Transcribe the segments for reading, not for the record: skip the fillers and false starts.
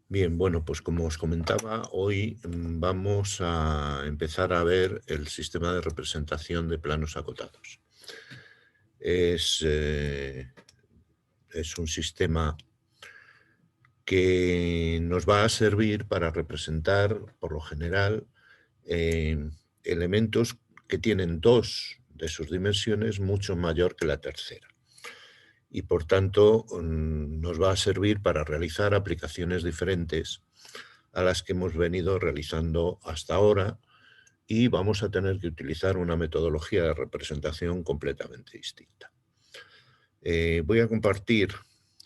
Bien, bueno, pues como os comentaba, hoy vamos a empezar a ver el sistema de representación de planos acotados. Es, eh, es un sistema que nos va a servir para representar, por lo general, elementos que tienen dos de sus dimensiones mucho mayor que la tercera. Y por tanto nos va a servir para realizar aplicaciones diferentes a las que hemos venido realizando hasta ahora, y vamos a tener que utilizar una metodología de representación completamente distinta. Voy a compartir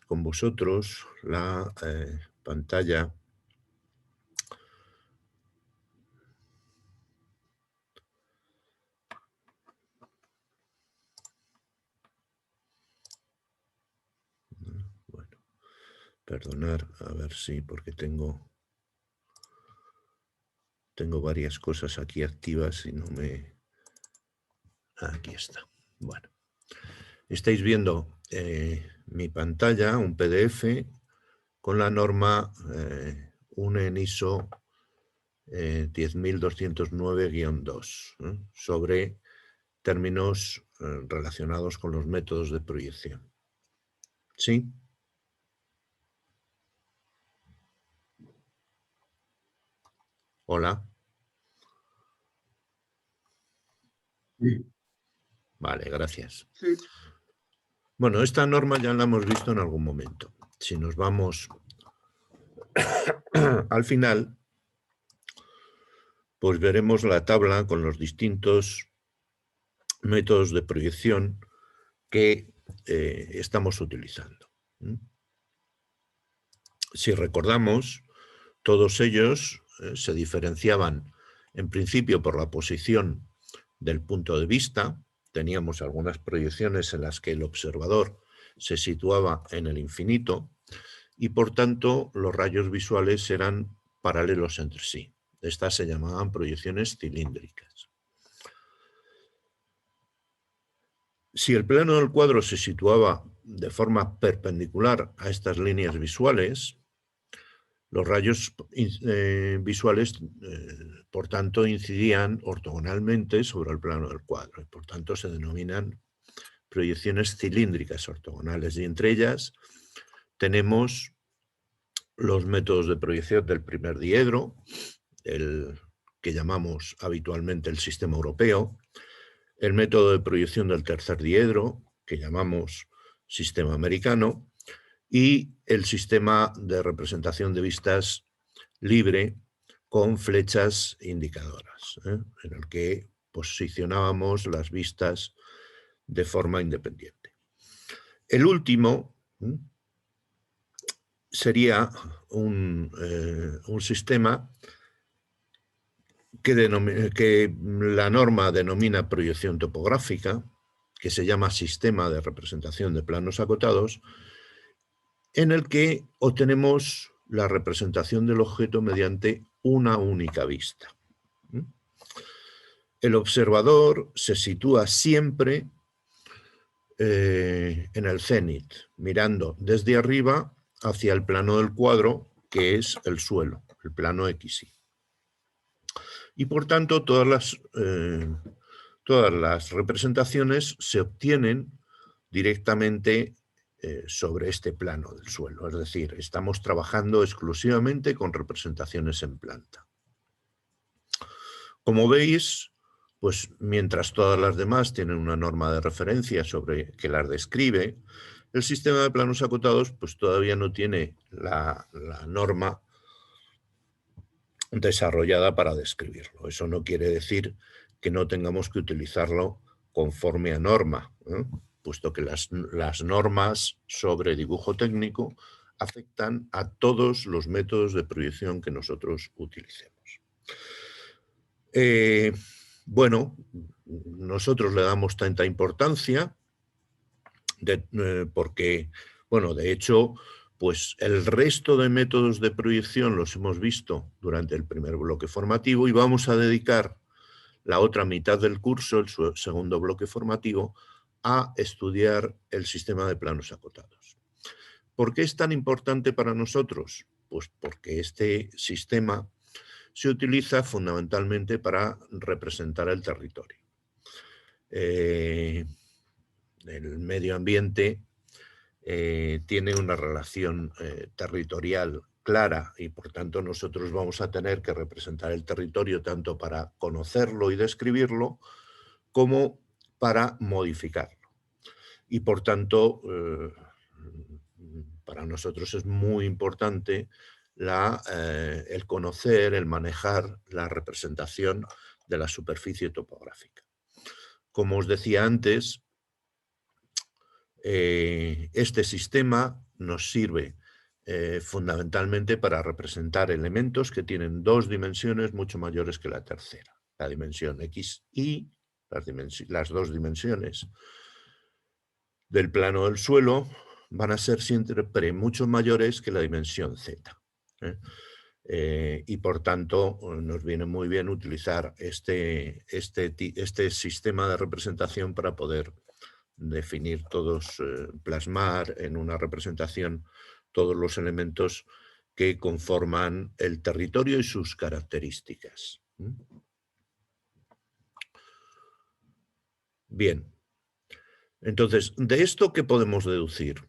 con vosotros la pantalla. Bueno, perdonar, a ver si, porque tengo varias cosas aquí activas y no me... Aquí está. Bueno, estáis viendo mi pantalla, un PDF con la norma UNE ISO 10209-2 sobre términos relacionados con los métodos de proyección. ¿Sí? Hola. Sí. Vale, gracias. Sí. Bueno, esta norma ya la hemos visto en algún momento. Si nos vamos al final, pues veremos la tabla con los distintos métodos de proyección que estamos utilizando. Si recordamos, todos ellos se diferenciaban en principio por la posición del punto de vista. Teníamos algunas proyecciones en las que el observador se situaba en el infinito y por tanto los rayos visuales eran paralelos entre sí. Estas se llamaban proyecciones cilíndricas. Si el plano del cuadro se situaba de forma perpendicular a estas líneas visuales, los rayos visuales, por tanto, incidían ortogonalmente sobre el plano del cuadro y, por tanto, se denominan proyecciones cilíndricas ortogonales. Y entre ellas tenemos los métodos de proyección del primer diedro, el que llamamos habitualmente el sistema europeo, el método de proyección del tercer diedro, que llamamos sistema americano, y el sistema de representación de vistas libre con flechas indicadoras, en el que posicionábamos las vistas de forma independiente. El último sería un sistema que la norma denomina proyección topográfica, que se llama sistema de representación de planos acotados, en el que obtenemos la representación del objeto mediante una única vista. El observador se sitúa siempre en el cénit, mirando desde arriba hacia el plano del cuadro, que es el suelo, el plano XY. Y por tanto, todas las representaciones se obtienen directamente sobre este plano del suelo. Es decir, estamos trabajando exclusivamente con representaciones en planta. Como veis, pues mientras todas las demás tienen una norma de referencia sobre que las describe, el sistema de planos acotados pues todavía no tiene la norma desarrollada para describirlo. Eso no quiere decir que no tengamos que utilizarlo conforme a norma, puesto que las normas sobre dibujo técnico afectan a todos los métodos de proyección que nosotros utilicemos. Bueno, nosotros le damos tanta importancia porque, bueno, de hecho, pues el resto de métodos de proyección los hemos visto durante el primer bloque formativo y vamos a dedicar la otra mitad del curso, el segundo bloque formativo, a estudiar el sistema de planos acotados. ¿Por qué es tan importante para nosotros? Pues porque este sistema se utiliza fundamentalmente para representar el territorio. El medio ambiente tiene una relación territorial clara y por tanto nosotros vamos a tener que representar el territorio tanto para conocerlo y describirlo como para modificarlo. Y por tanto, para nosotros es muy importante el conocer, el manejar la representación de la superficie topográfica. Como os decía antes, este sistema nos sirve fundamentalmente para representar elementos que tienen dos dimensiones mucho mayores que la tercera. La dimensión X, Y, las dos dimensiones del plano del suelo van a ser siempre mucho mayores que la dimensión Z. Y por tanto nos viene muy bien utilizar este sistema de representación para poder definir todos, plasmar en una representación todos los elementos que conforman el territorio y sus características. Bien, entonces, ¿de esto qué podemos deducir?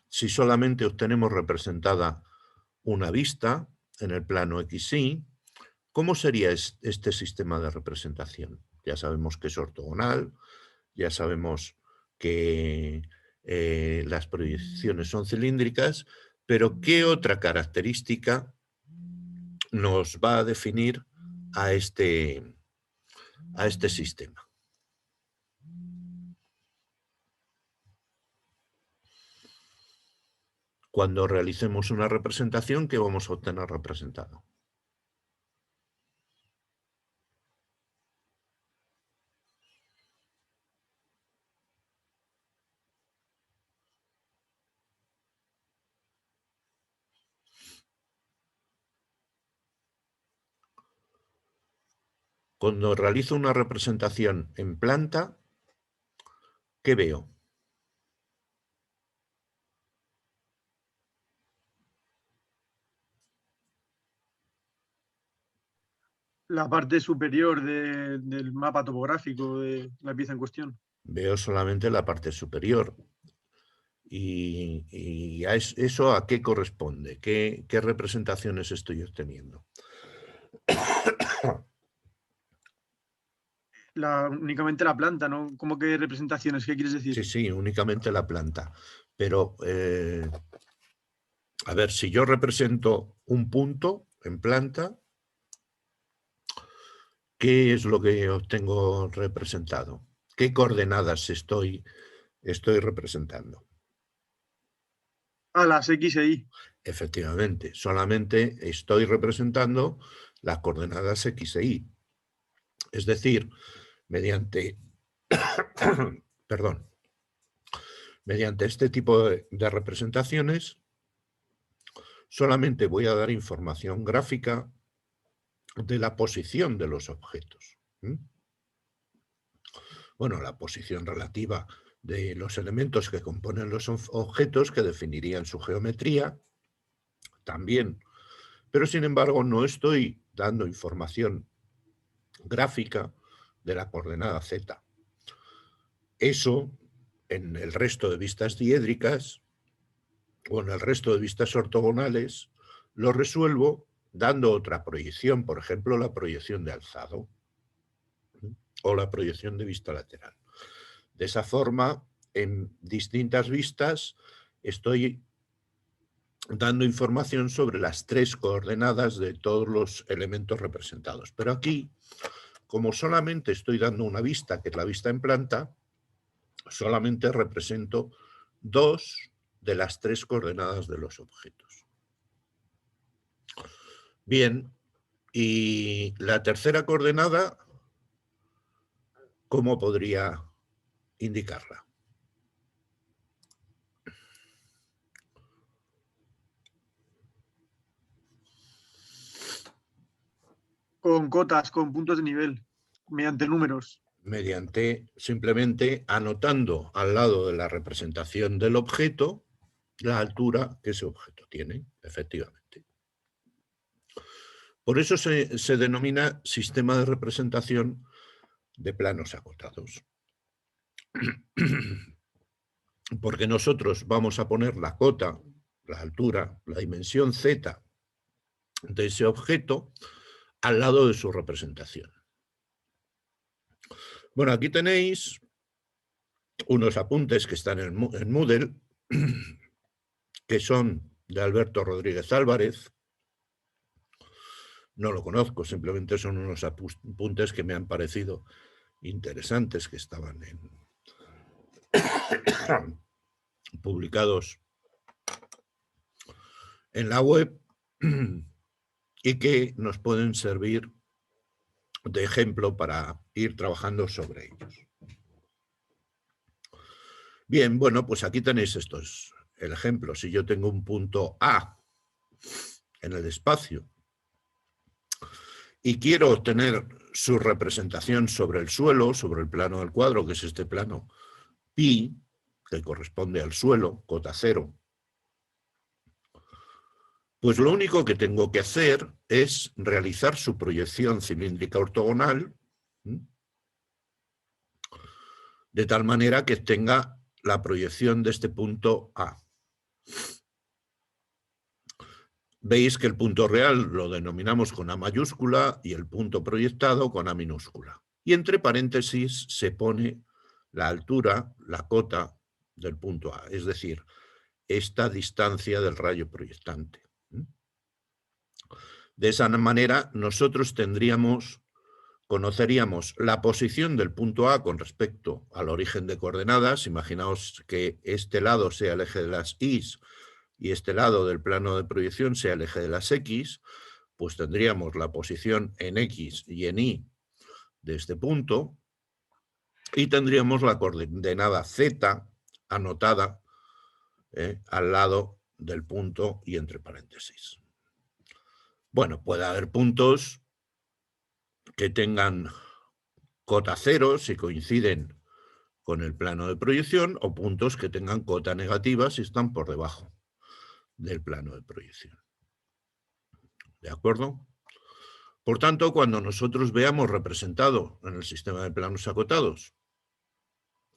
Si solamente obtenemos representada una vista en el plano XY, ¿cómo sería este sistema de representación? Ya sabemos que es ortogonal, ya sabemos que las proyecciones son cilíndricas, pero ¿qué otra característica nos va a definir a este sistema? Cuando realicemos una representación, ¿qué vamos a obtener representado? Cuando realizo una representación en planta, ¿qué veo? La parte superior del mapa topográfico de la pieza en cuestión. Veo solamente la parte superior. ¿Y eso a qué corresponde? ¿Qué representaciones estoy obteniendo? Únicamente la planta, ¿no? ¿Cómo que representaciones? ¿Qué quieres decir? Sí, sí, únicamente la planta. Pero, a ver, si yo represento un punto en planta, ¿qué es lo que obtengo representado? ¿Qué coordenadas estoy representando? Las X e Y. Efectivamente, solamente estoy representando las coordenadas X e Y. Es decir, mediante, perdón, mediante este tipo de representaciones, solamente voy a dar información gráfica de la posición de los objetos. Bueno, la posición relativa de los elementos que componen los objetos que definirían su geometría también, pero sin embargo no estoy dando información gráfica de la coordenada Z. Eso en el resto de vistas diédricas o en el resto de vistas ortogonales lo resuelvo dando otra proyección, por ejemplo la proyección de alzado o la proyección de vista lateral. De esa forma, en distintas vistas estoy dando información sobre las tres coordenadas de todos los elementos representados. Pero aquí, como solamente estoy dando una vista, que es la vista en planta, solamente represento dos de las tres coordenadas de los objetos. Bien, y la tercera coordenada, ¿cómo podría indicarla? Con cotas, con puntos de nivel, mediante números. Mediante simplemente anotando al lado de la representación del objeto la altura que ese objeto tiene, efectivamente. Por eso se denomina sistema de representación de planos acotados. Porque nosotros vamos a poner la cota, la altura, la dimensión z de ese objeto al lado de su representación. Bueno, aquí tenéis unos apuntes que están en Moodle, que son de Alberto Rodríguez Álvarez. No lo conozco, simplemente son unos apuntes que me han parecido interesantes, que estaban publicados en la web y que nos pueden servir de ejemplo para ir trabajando sobre ellos. Bien, bueno, pues aquí tenéis el ejemplo. Si yo tengo un punto A en el espacio y quiero obtener su representación sobre el suelo, sobre el plano del cuadro, que es este plano pi, que corresponde al suelo, cota cero, pues lo único que tengo que hacer es realizar su proyección cilíndrica ortogonal, de tal manera que tenga la proyección de este punto A. Veis que el punto real lo denominamos con A mayúscula y el punto proyectado con A minúscula. Y entre paréntesis se pone la altura, la cota del punto A, es decir, esta distancia del rayo proyectante. De esa manera nosotros conoceríamos la posición del punto A con respecto al origen de coordenadas. Imaginaos que este lado sea el eje de las Y y este lado del plano de proyección sea el eje de las X, pues tendríamos la posición en X y en Y de este punto y tendríamos la coordenada Z anotada al lado del punto y entre paréntesis. Bueno, puede haber puntos que tengan cota cero si coinciden con el plano de proyección o puntos que tengan cota negativa si están por debajo del plano de proyección. ¿De acuerdo? Por tanto, cuando nosotros veamos representado en el sistema de planos acotados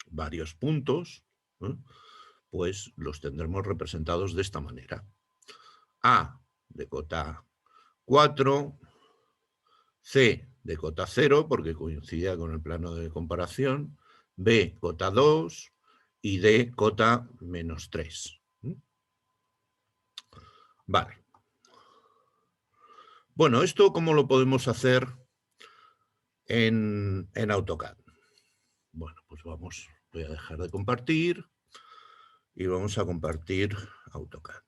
varios puntos, pues los tendremos representados de esta manera. A de cota 4, C de cota 0, porque coincidía con el plano de comparación, B cota 2 y D cota menos 3. Vale. Bueno, ¿esto cómo lo podemos hacer en AutoCAD? Bueno, pues voy a dejar de compartir y vamos a compartir AutoCAD.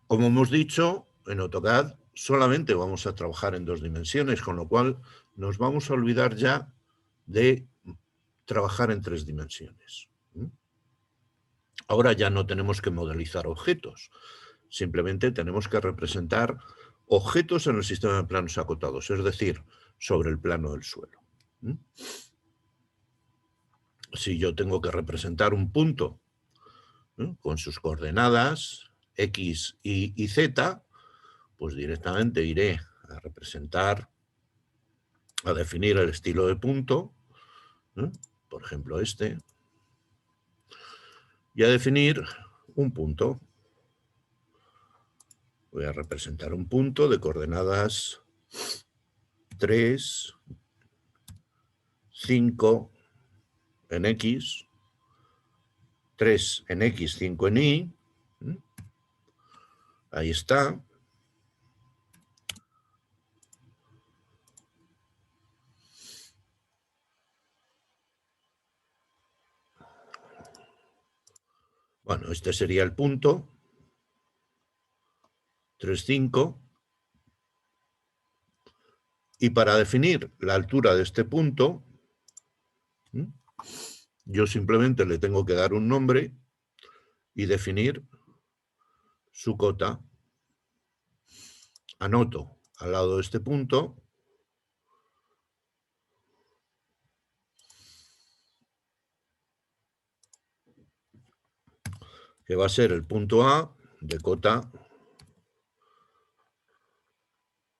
Como hemos dicho, en AutoCAD solamente vamos a trabajar en 2 dimensiones, con lo cual nos vamos a olvidar ya de trabajar en 3 dimensiones. Ahora ya no tenemos que modelizar objetos, simplemente tenemos que representar objetos en el sistema de planos acotados, es decir, sobre el plano del suelo. Si yo tengo que representar un punto con sus coordenadas X, Y y Z, pues directamente iré a representar, a definir el estilo de punto, por ejemplo este, y a definir un punto. Voy a representar un punto de coordenadas 3, 5 en X, 3 en X, 5 en Y. Ahí está. Bueno, este sería el punto. 3, 5. Y para definir la altura de este punto, yo simplemente le tengo que dar un nombre y definir su cota. Anoto al lado de este punto que va a ser el punto A de cota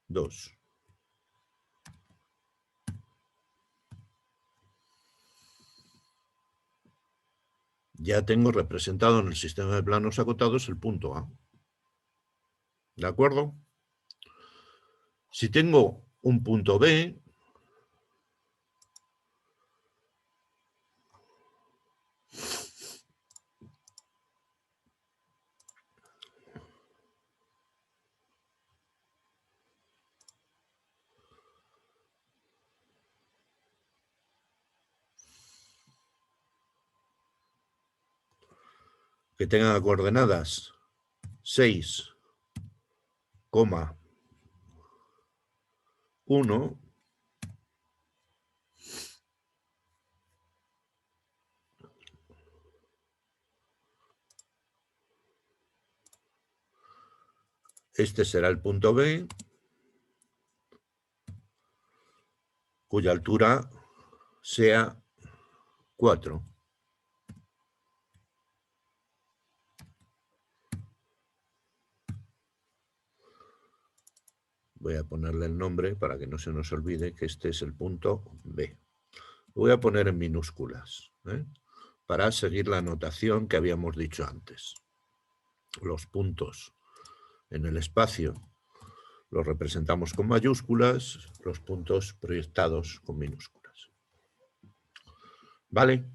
2. Ya tengo representado en el sistema de planos acotados el punto A. ¿De acuerdo? Si tengo un punto B, que tenga coordenadas 6,1, este será el punto B, cuya altura sea 4. Voy a ponerle el nombre para que no se nos olvide que este es el punto B. Lo voy a poner en minúsculas, para seguir la notación que habíamos dicho antes. Los puntos en el espacio los representamos con mayúsculas, los puntos proyectados con minúsculas. ¿Vale?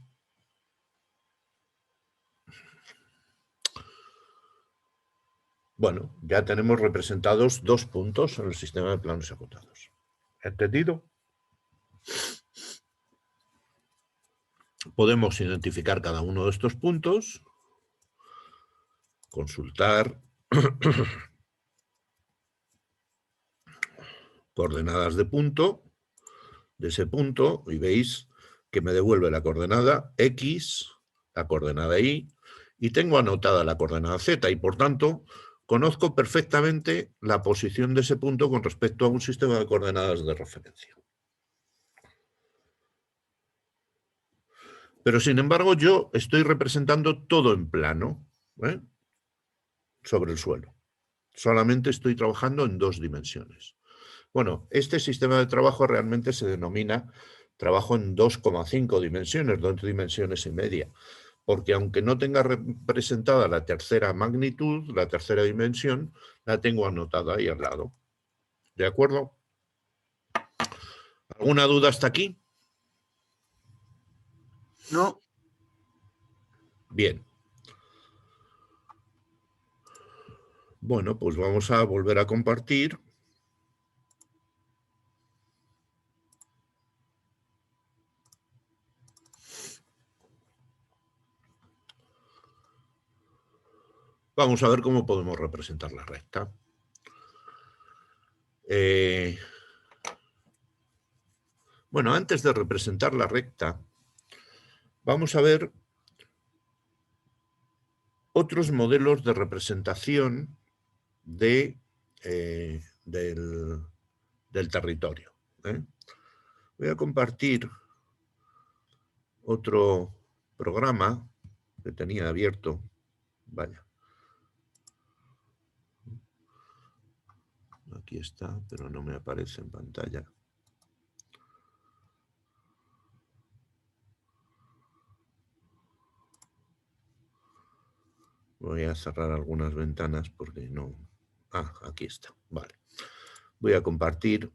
Bueno, ya tenemos representados 2 puntos en el sistema de planos acotados. ¿Entendido? Podemos identificar cada uno de estos puntos, consultar coordenadas de punto, de ese punto, y veis que me devuelve la coordenada X, la coordenada Y, y tengo anotada la coordenada Z, y por tanto conozco perfectamente la posición de ese punto con respecto a un sistema de coordenadas de referencia. Pero sin embargo yo estoy representando todo en plano, sobre el suelo. Solamente estoy trabajando en 2 dimensiones. Bueno, este sistema de trabajo realmente se denomina trabajo en 2,5 dimensiones, 2 dimensiones y media, porque aunque no tenga representada la tercera magnitud, la tercera dimensión, la tengo anotada ahí al lado. ¿De acuerdo? ¿Alguna duda hasta aquí? No. Bien. Bueno, pues vamos a volver a compartir. Vamos a ver cómo podemos representar la recta. Bueno, antes de representar la recta, vamos a ver otros modelos de representación del territorio. Voy a compartir otro programa que tenía abierto. Vaya. Aquí está, pero no me aparece en pantalla. Voy a cerrar algunas ventanas porque no... Ah, aquí está. Vale. Voy a compartir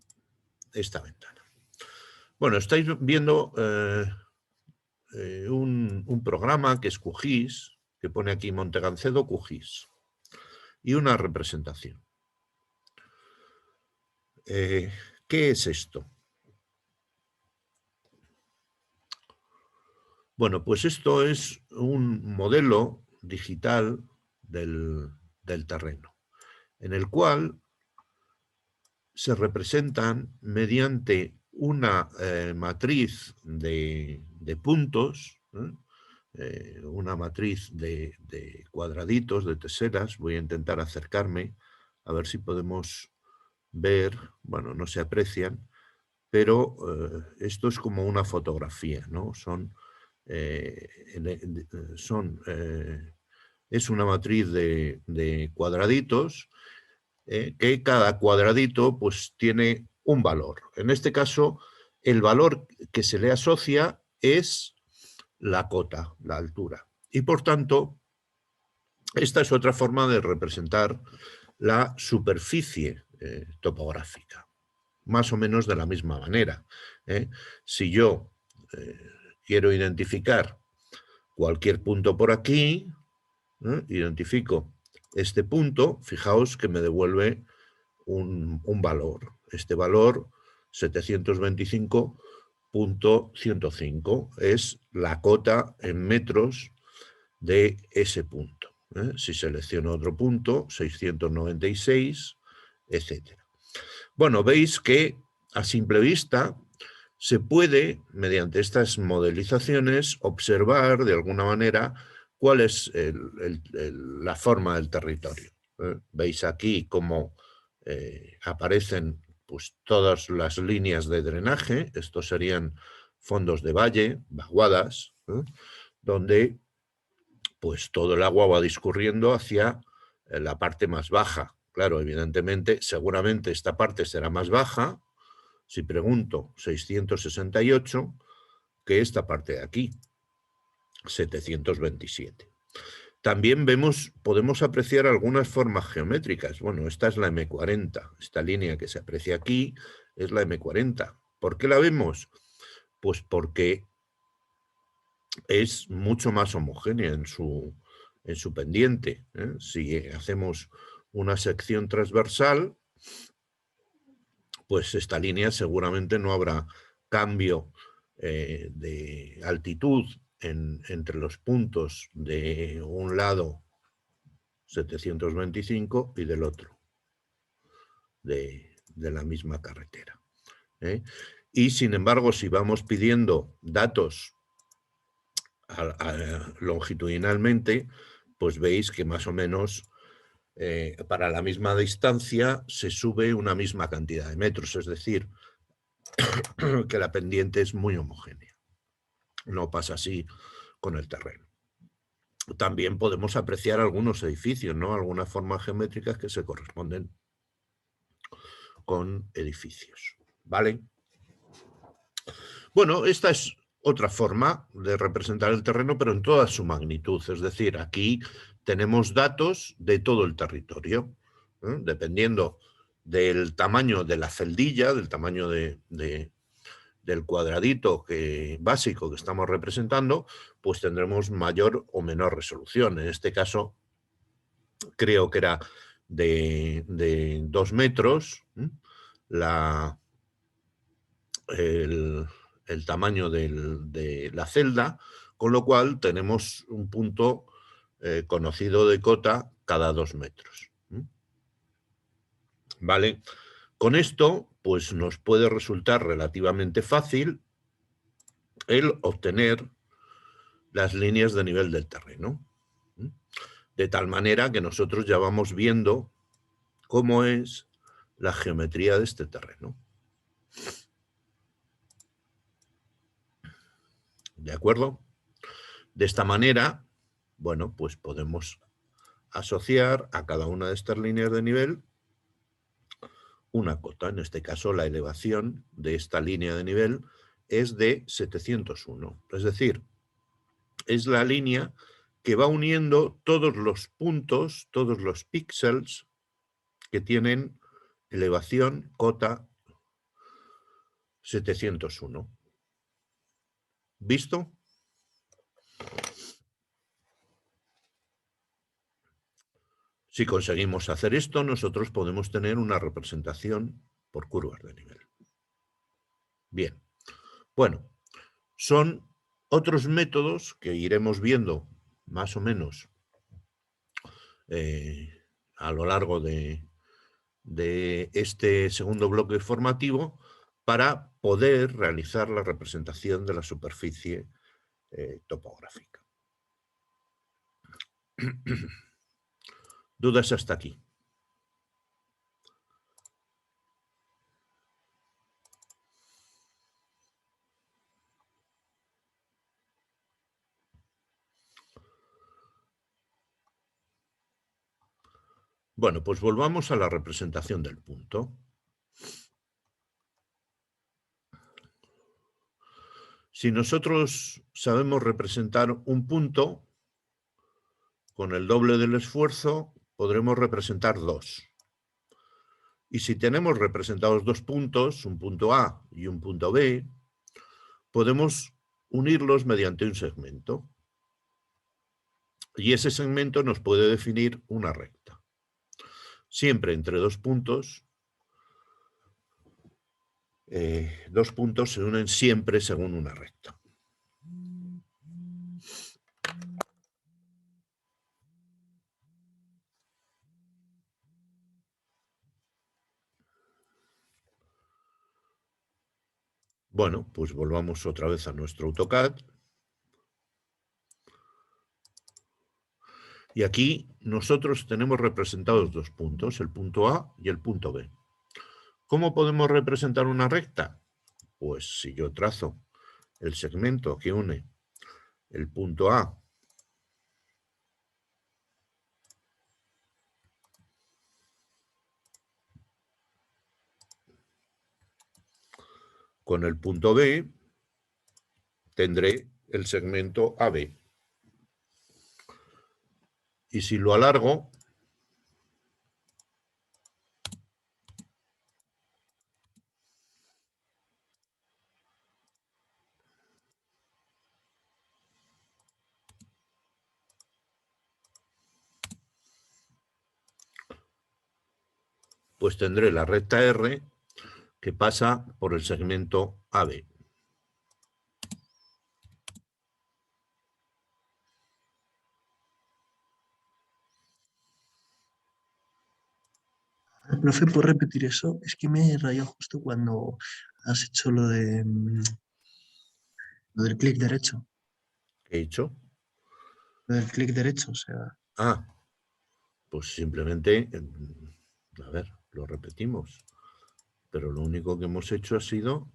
esta ventana. Bueno, estáis viendo un programa que es QGIS, que pone aquí Montegancedo QGIS, y una representación. ¿Qué es esto? Bueno, pues esto es un modelo digital del terreno, en el cual se representan mediante una matriz de puntos, una matriz de cuadraditos, de teselas. Voy a intentar acercarme a ver si podemos ver, bueno, no se aprecian, pero esto es como una fotografía, ¿no? Son es una matriz de cuadraditos, que cada cuadradito pues tiene un valor. En este caso, el valor que se le asocia es la cota, la altura. Y por tanto, esta es otra forma de representar la superficie topográfica, más o menos de la misma manera. Si yo quiero identificar cualquier punto por aquí, identifico este punto, fijaos que me devuelve un valor. Este valor, 725.105, es la cota en metros de ese punto. Si selecciono otro punto, 696, etc. Bueno, veis que a simple vista se puede, mediante estas modelizaciones, observar de alguna manera cuál es la forma del territorio. Veis aquí cómo aparecen pues, todas las líneas de drenaje. Estos serían fondos de valle, vaguadas, donde pues todo el agua va discurriendo hacia la parte más baja. Claro, evidentemente, seguramente esta parte será más baja, si pregunto 668, que esta parte de aquí, 727. También podemos apreciar algunas formas geométricas. Bueno, esta es la M40, esta línea que se aprecia aquí es la M40. ¿Por qué la vemos? Pues porque es mucho más homogénea en su pendiente. Si hacemos una sección transversal, pues esta línea seguramente no habrá cambio de altitud entre los puntos de un lado 725 y del otro de la misma carretera. Y sin embargo, si vamos pidiendo datos longitudinalmente, pues veis que más o menos para la misma distancia se sube una misma cantidad de metros, es decir, que la pendiente es muy homogénea. No pasa así con el terreno. También podemos apreciar algunos edificios, ¿no? Algunas formas geométricas que se corresponden con edificios, ¿vale? Bueno, esta es otra forma de representar el terreno, pero en toda su magnitud. Es decir, aquí tenemos datos de todo el territorio, dependiendo del tamaño de la celdilla, del tamaño del cuadradito básico que estamos representando, pues tendremos mayor o menor resolución. En este caso, creo que era de 2 metros, el tamaño de la celda, con lo cual tenemos un punto conocido de cota cada 2 metros. ¿Vale? Con esto, pues nos puede resultar relativamente fácil el obtener las líneas de nivel del terreno. De tal manera que nosotros ya vamos viendo cómo es la geometría de este terreno. ¿De acuerdo? De esta manera, bueno, pues podemos asociar a cada una de estas líneas de nivel una cota. En este caso, la elevación de esta línea de nivel es de 701. Es decir, es la línea que va uniendo todos los puntos, todos los píxeles que tienen elevación cota 701. ¿Visto? Si conseguimos hacer esto, nosotros podemos tener una representación por curvas de nivel. Bien. Bueno, son otros métodos que iremos viendo más o menos a lo largo de este segundo bloque formativo para poder realizar la representación de la superficie topográfica. ¿Dudas hasta aquí? Bueno, pues volvamos a la representación del punto. Si nosotros sabemos representar un punto, con el doble del esfuerzo podremos representar dos. Y si tenemos representados dos puntos, un punto A y un punto B, podemos unirlos mediante un segmento. Y ese segmento nos puede definir una recta. Siempre entre dos puntos se unen siempre según una recta. Bueno, pues volvamos otra vez a nuestro AutoCAD. Y aquí nosotros tenemos representados dos puntos, el punto A y el punto B. ¿Cómo podemos representar una recta? Pues si yo trazo el segmento que une el punto A con el punto B, tendré el segmento AB. Y si lo alargo, pues tendré la recta R que pasa por el segmento AB. Profe, ¿puedo repetir eso? Es que me he rayado justo cuando has hecho lo de lo del clic derecho. ¿Qué he hecho? Lo del clic derecho, o sea. Ah, pues simplemente, a ver, lo repetimos. Pero lo único que hemos hecho ha sido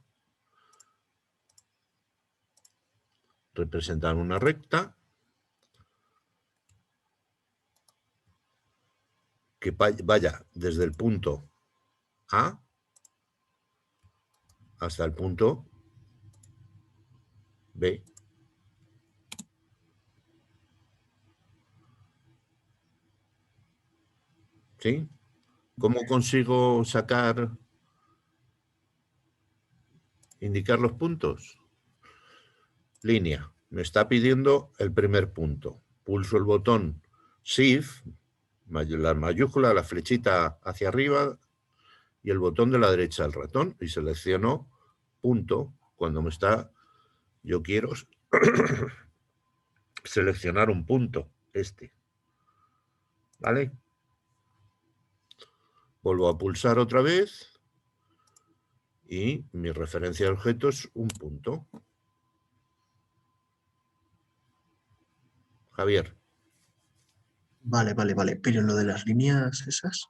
representar una recta que vaya desde el punto A hasta el punto B. ¿Sí? ¿Cómo consigo indicar los puntos? Línea. Me está pidiendo el primer punto. Pulso el botón Shift, la mayúscula, la flechita hacia arriba y el botón de la derecha del ratón y selecciono punto. Cuando yo quiero seleccionar un punto, ¿vale? Vuelvo a pulsar otra vez y mi referencia de objeto es un punto. Javier. Vale. Pero lo de las líneas esas.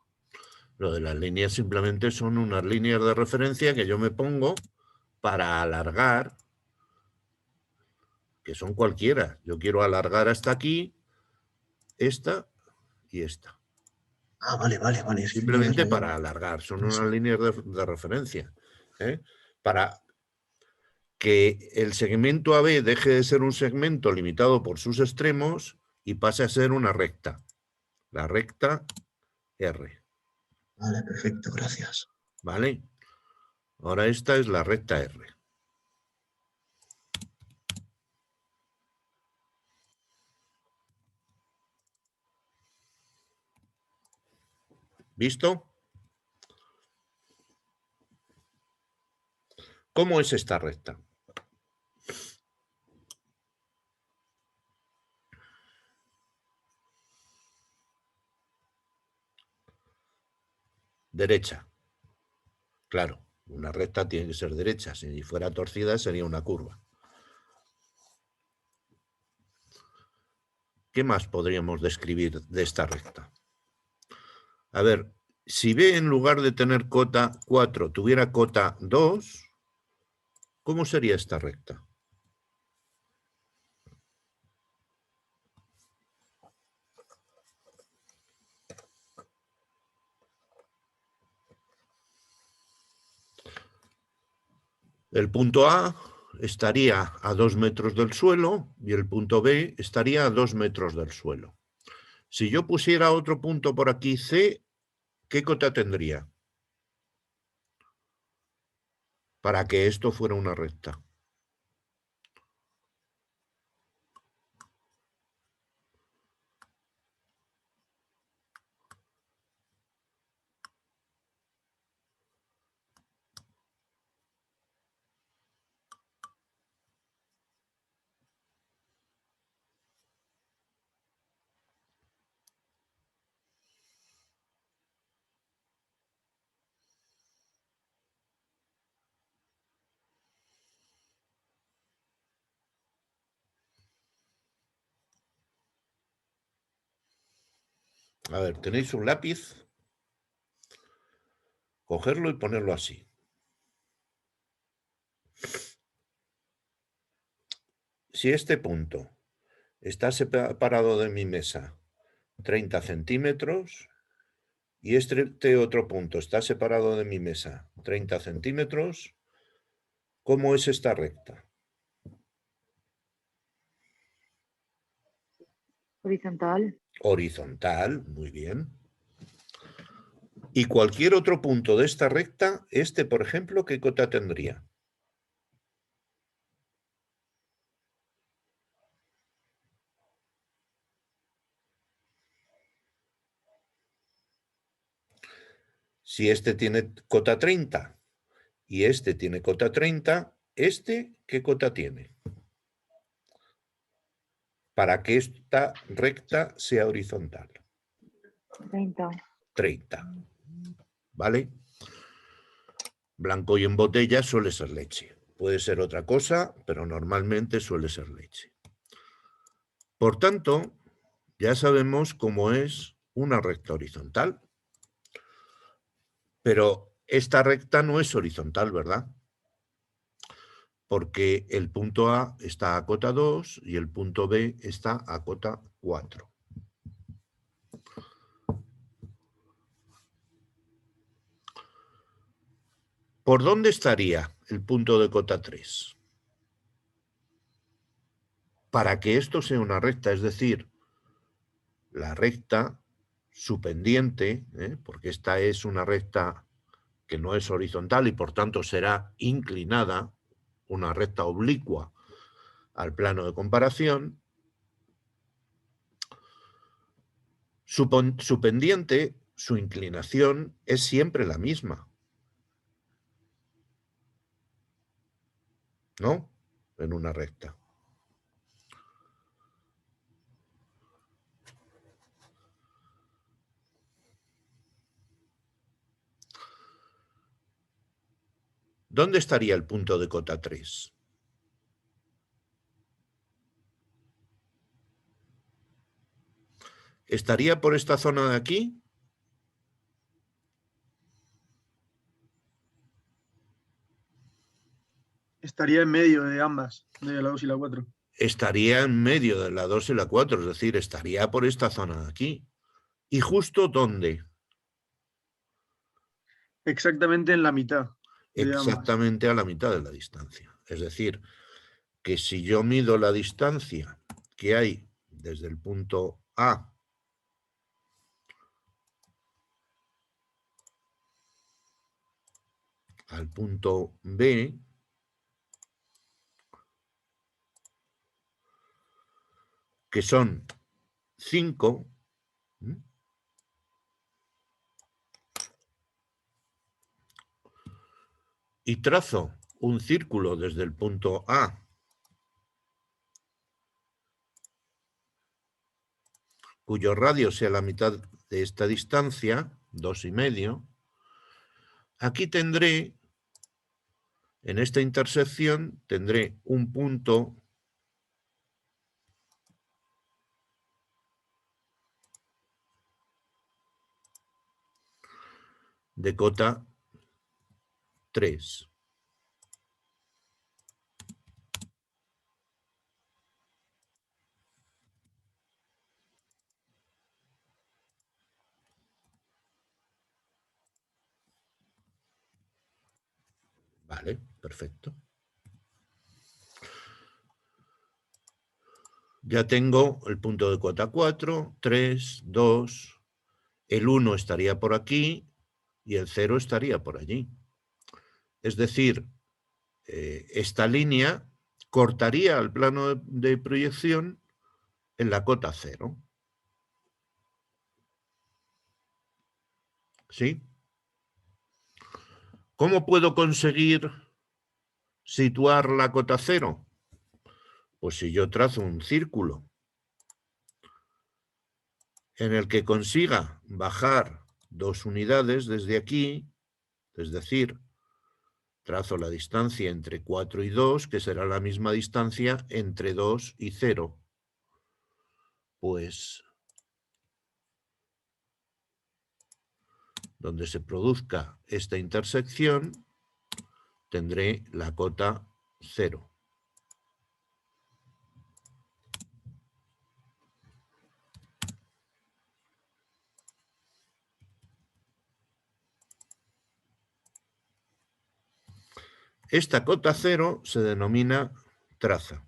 Lo de las líneas simplemente son unas líneas de referencia que yo me pongo para alargar, que son cualquiera. Yo quiero alargar hasta aquí, esta y esta. Ah, vale. Es que me he Simplemente rayado. para alargar, son unas líneas de referencia. Para que el segmento AB deje de ser un segmento limitado por sus extremos y pase a ser una recta. La recta R. Vale, perfecto, gracias. ¿Vale? Ahora esta es la recta R. ¿Visto? ¿Cómo es esta recta? Derecha. Claro, una recta tiene que ser derecha. Si fuera torcida sería una curva. ¿Qué más podríamos describir de esta recta? A ver, si B en lugar de tener cota 4 tuviera cota 2, ¿cómo sería esta recta? El punto A estaría a 2 metros del suelo y el punto B estaría a 2 metros del suelo. Si yo pusiera otro punto por aquí, C, ¿qué cota tendría? Para que esto fuera una recta. A ver, ¿tenéis un lápiz? Cogerlo y ponerlo así. Si este punto está separado de mi mesa 30 centímetros y este otro punto está separado de mi mesa 30 centímetros, ¿cómo es esta recta? Horizontal. Horizontal, muy bien. Y cualquier otro punto de esta recta, este, por ejemplo, ¿qué cota tendría? Si este tiene cota 30 y este tiene cota 30, ¿este qué cota tiene? Para que esta recta sea horizontal. 30. 30. ¿Vale? Blanco y en botella suele ser leche. Puede ser otra cosa, pero normalmente suele ser leche. Por tanto, ya sabemos cómo es una recta horizontal. Pero esta recta no es horizontal, ¿verdad? Porque el punto A está a cota 2 y el punto B está a cota 4. ¿Por dónde estaría el punto de cota 3? Para que esto sea una recta, es decir, la recta, su pendiente, porque esta es una recta que no es horizontal y por tanto será inclinada, una recta oblicua al plano de comparación, su pendiente, su inclinación es siempre la misma, ¿no? En una recta. ¿Dónde estaría el punto de cota 3? ¿Estaría por esta zona de aquí? Estaría en medio de ambas, de la 2 y la 4. Estaría en medio de la 2 y la 4, es decir, estaría por esta zona de aquí. ¿Y justo dónde? Exactamente en la mitad de ambas. Exactamente a la mitad de la distancia. Es decir, que si yo mido la distancia que hay desde el punto A al punto B, que son 5, y trazo un círculo desde el punto A cuyo radio sea la mitad de esta distancia, 2,5, aquí tendré, en esta intersección, tendré un punto de cota 3. Vale, perfecto. Ya tengo el punto de cota 4, 3, 2, el 1 estaría por aquí y el 0 estaría por allí. Es decir, esta línea cortaría el plano de proyección en la cota 0. ¿Sí? ¿Cómo puedo conseguir situar la cota 0? Pues si yo trazo un círculo en el que consiga bajar 2 unidades desde aquí, es decir, trazo la distancia entre 4 y 2, que será la misma distancia entre 2 y 0. Pues donde se produzca esta intersección, tendré la cota 0. Esta cota 0 se denomina traza.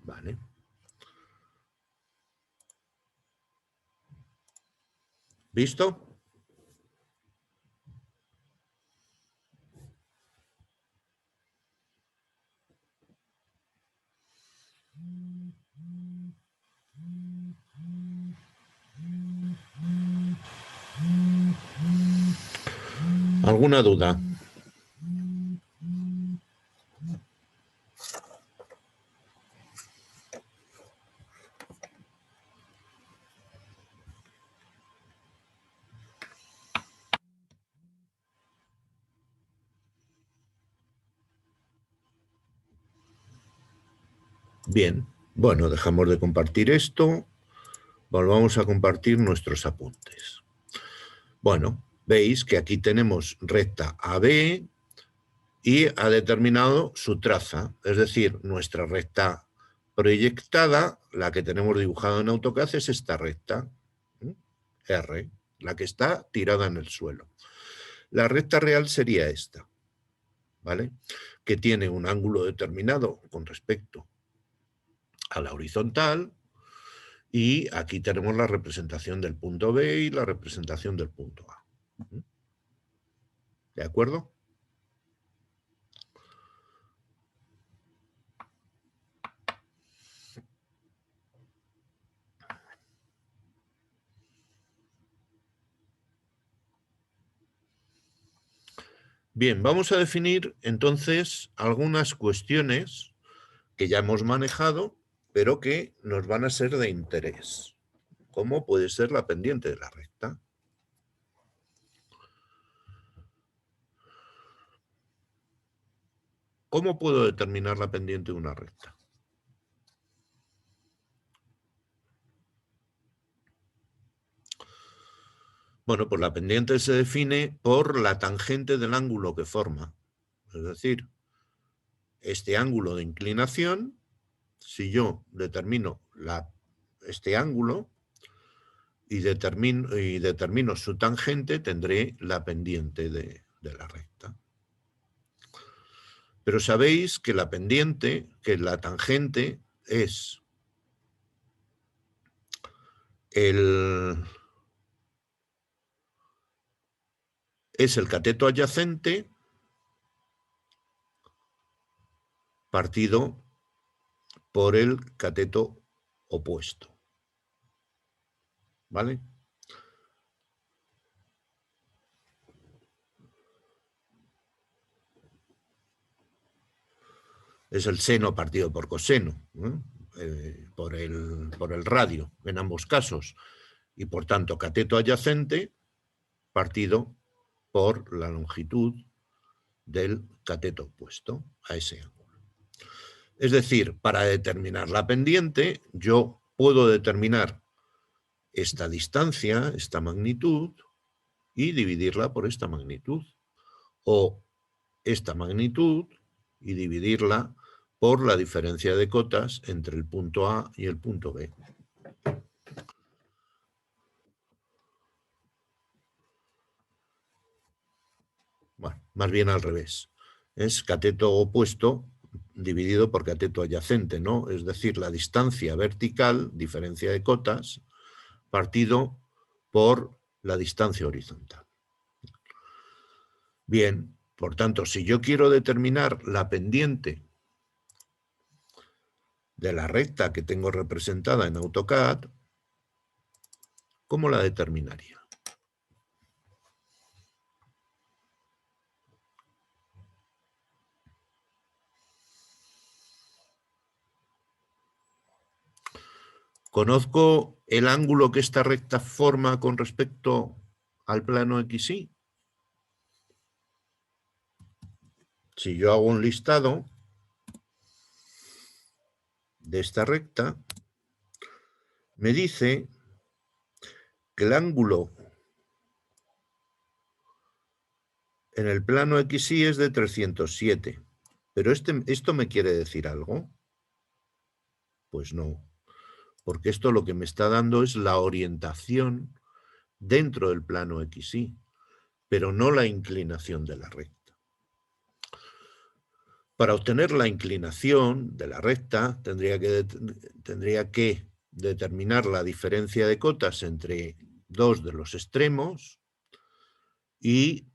Vale. ¿Visto? ¿Alguna duda? Bien, bueno, dejamos de compartir esto. Volvamos a compartir nuestros apuntes. Bueno, veis que aquí tenemos recta AB y ha determinado su traza, es decir, nuestra recta proyectada, la que tenemos dibujada en AutoCAD, es esta recta, R, la que está tirada en el suelo. La recta real sería esta, ¿vale? Que tiene un ángulo determinado con respecto a la horizontal, y aquí tenemos la representación del punto B y la representación del punto A. ¿De acuerdo? Bien, vamos a definir entonces algunas cuestiones que ya hemos manejado, pero que nos van a ser de interés. ¿Cómo puede ser la pendiente de la recta? ¿Cómo puedo determinar la pendiente de una recta? Bueno, pues la pendiente se define por la tangente del ángulo que forma. Es decir, este ángulo de inclinación, si yo determino este ángulo y determino su tangente, tendré la pendiente de la recta. Pero sabéis que la pendiente, que la tangente es el cateto adyacente partido por el cateto opuesto. ¿Vale? Es el seno partido por coseno, ¿no? Por el radio, en ambos casos. Y por tanto, cateto adyacente partido por la longitud del cateto opuesto a ese ángulo. Es decir, para determinar la pendiente, yo puedo determinar esta distancia, esta magnitud, y dividirla por esta magnitud. O esta magnitud y dividirla por la diferencia de cotas entre el punto A y el punto B. Bueno, más bien al revés. Es cateto opuesto dividido por cateto adyacente, ¿no? Es decir, la distancia vertical, diferencia de cotas, partido por la distancia horizontal. Bien, por tanto, si yo quiero determinar la pendiente de la recta que tengo representada en AutoCAD, ¿cómo la determinaría? ¿Conozco el ángulo que esta recta forma con respecto al plano XY? Si yo hago un listado de esta recta, me dice que el ángulo en el plano XY es de 307. ¿Pero esto me quiere decir algo? Pues no, porque esto lo que me está dando es la orientación dentro del plano XY, pero no la inclinación de la recta. Para obtener la inclinación de la recta tendría que determinar la diferencia de cotas entre dos de los extremos y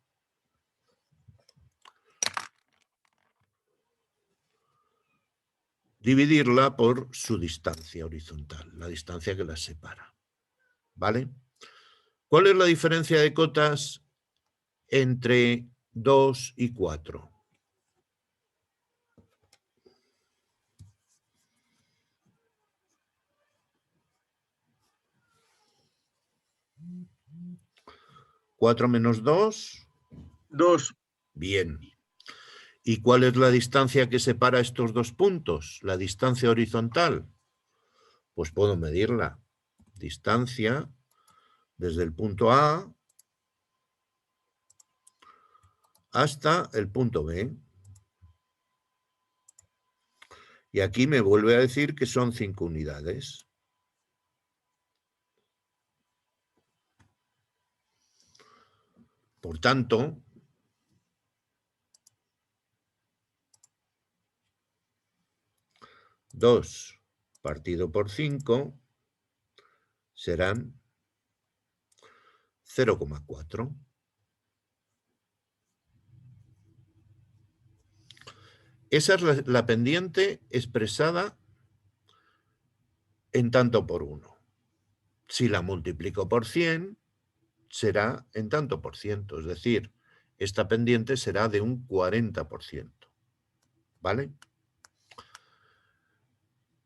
dividirla por su distancia horizontal, la distancia que las separa. ¿Vale? ¿Cuál es la diferencia de cotas entre 2 y 4? ¿4 menos 2? 2. Bien. ¿Y cuál es la distancia que separa estos dos puntos? La distancia horizontal. Pues puedo medirla. Distancia desde el punto A hasta el punto B. Y aquí me vuelve a decir que son 5 unidades. Por tanto, dos partido por 5 serán 0,4. Esa es la pendiente expresada en tanto por 1. Si la multiplico por 100, será en tanto por ciento. Es decir, esta pendiente será de un 40%. ¿Vale?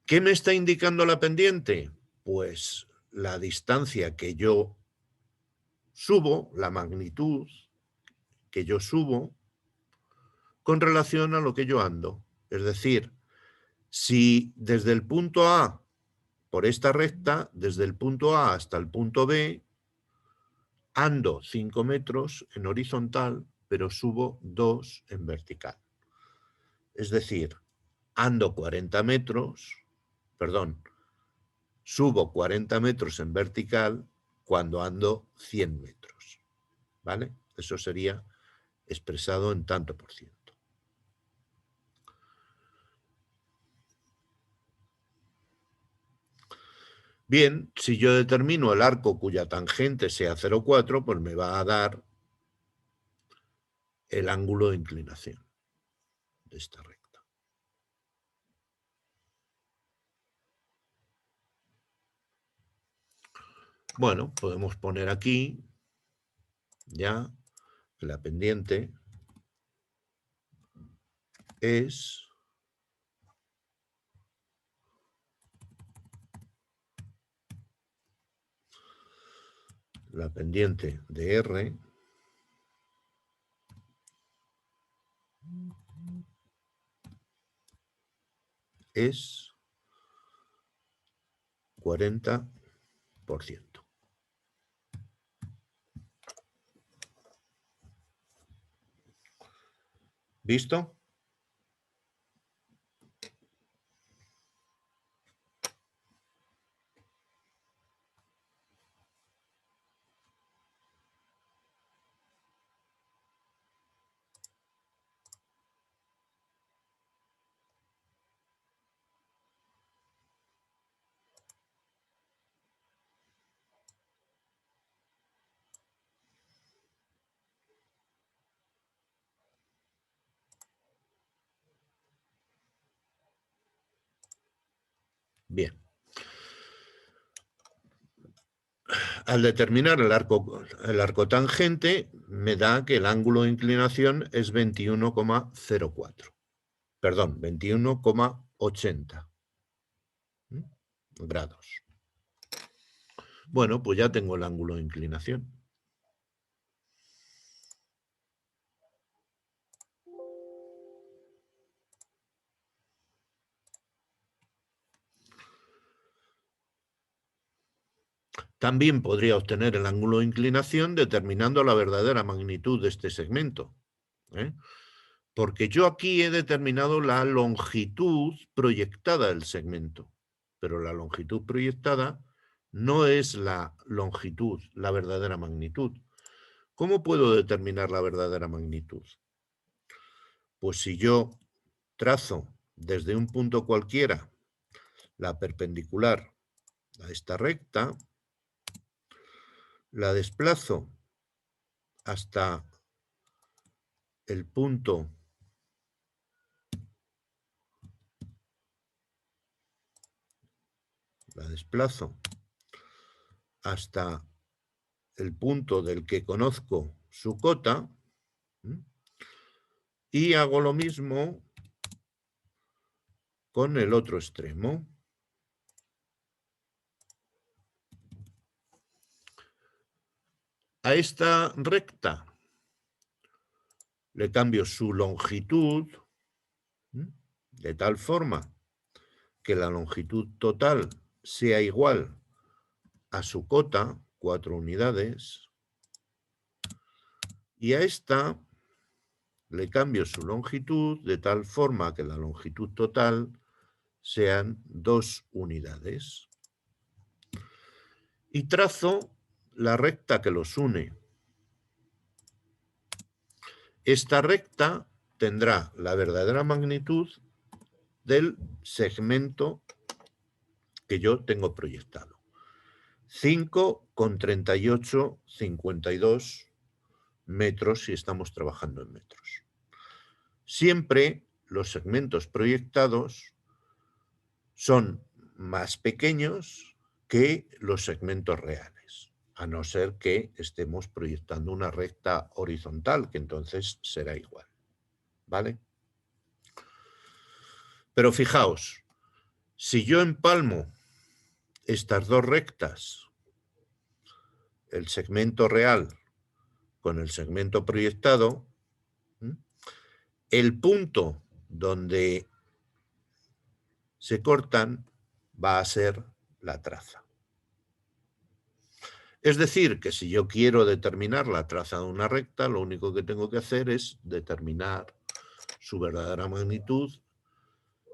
¿Qué me está indicando la pendiente? Pues la distancia que yo subo, la magnitud que yo subo con relación a lo que yo ando. Es decir, si desde el punto A, por esta recta, desde el punto A hasta el punto B, ando 5 metros en horizontal, pero subo 2 en vertical. Es decir, ando 40 metros, perdón, subo 40 metros en vertical cuando ando 100 metros. ¿Vale? Eso sería expresado en tanto por ciento. Bien, si yo determino el arco cuya tangente sea 0,4, pues me va a dar el ángulo de inclinación de esta recta. Bueno, podemos poner aquí ya que la pendiente es la pendiente de R es 40%. ¿Visto? Bien. Al determinar el arco tangente, me da que el ángulo de inclinación es 21,04. Perdón, 21,80 grados. Bueno, pues ya tengo el ángulo de inclinación. También podría obtener el ángulo de inclinación determinando la verdadera magnitud de este segmento, ¿eh? Porque yo aquí he determinado la longitud proyectada del segmento, pero la longitud proyectada no es la longitud, la verdadera magnitud. ¿Cómo puedo determinar la verdadera magnitud? Pues si yo trazo desde un punto cualquiera la perpendicular a esta recta, la desplazo hasta el punto hasta el punto del que conozco su cota, y hago lo mismo con el otro extremo. A esta recta le cambio su longitud de tal forma que la longitud total sea igual a su cota, 4 unidades, y a esta le cambio su longitud de tal forma que la longitud total sean 2 unidades. Y trazo la recta que los une. Esta recta tendrá la verdadera magnitud del segmento que yo tengo proyectado. 5,3852 metros si estamos trabajando en metros. Siempre los segmentos proyectados son más pequeños que los segmentos reales, a no ser que estemos proyectando una recta horizontal, que entonces será igual, ¿vale? Pero fijaos, si yo empalmo estas dos rectas, el segmento real con el segmento proyectado, el punto donde se cortan va a ser la traza. Es decir, que si yo quiero determinar la traza de una recta, lo único que tengo que hacer es determinar su verdadera magnitud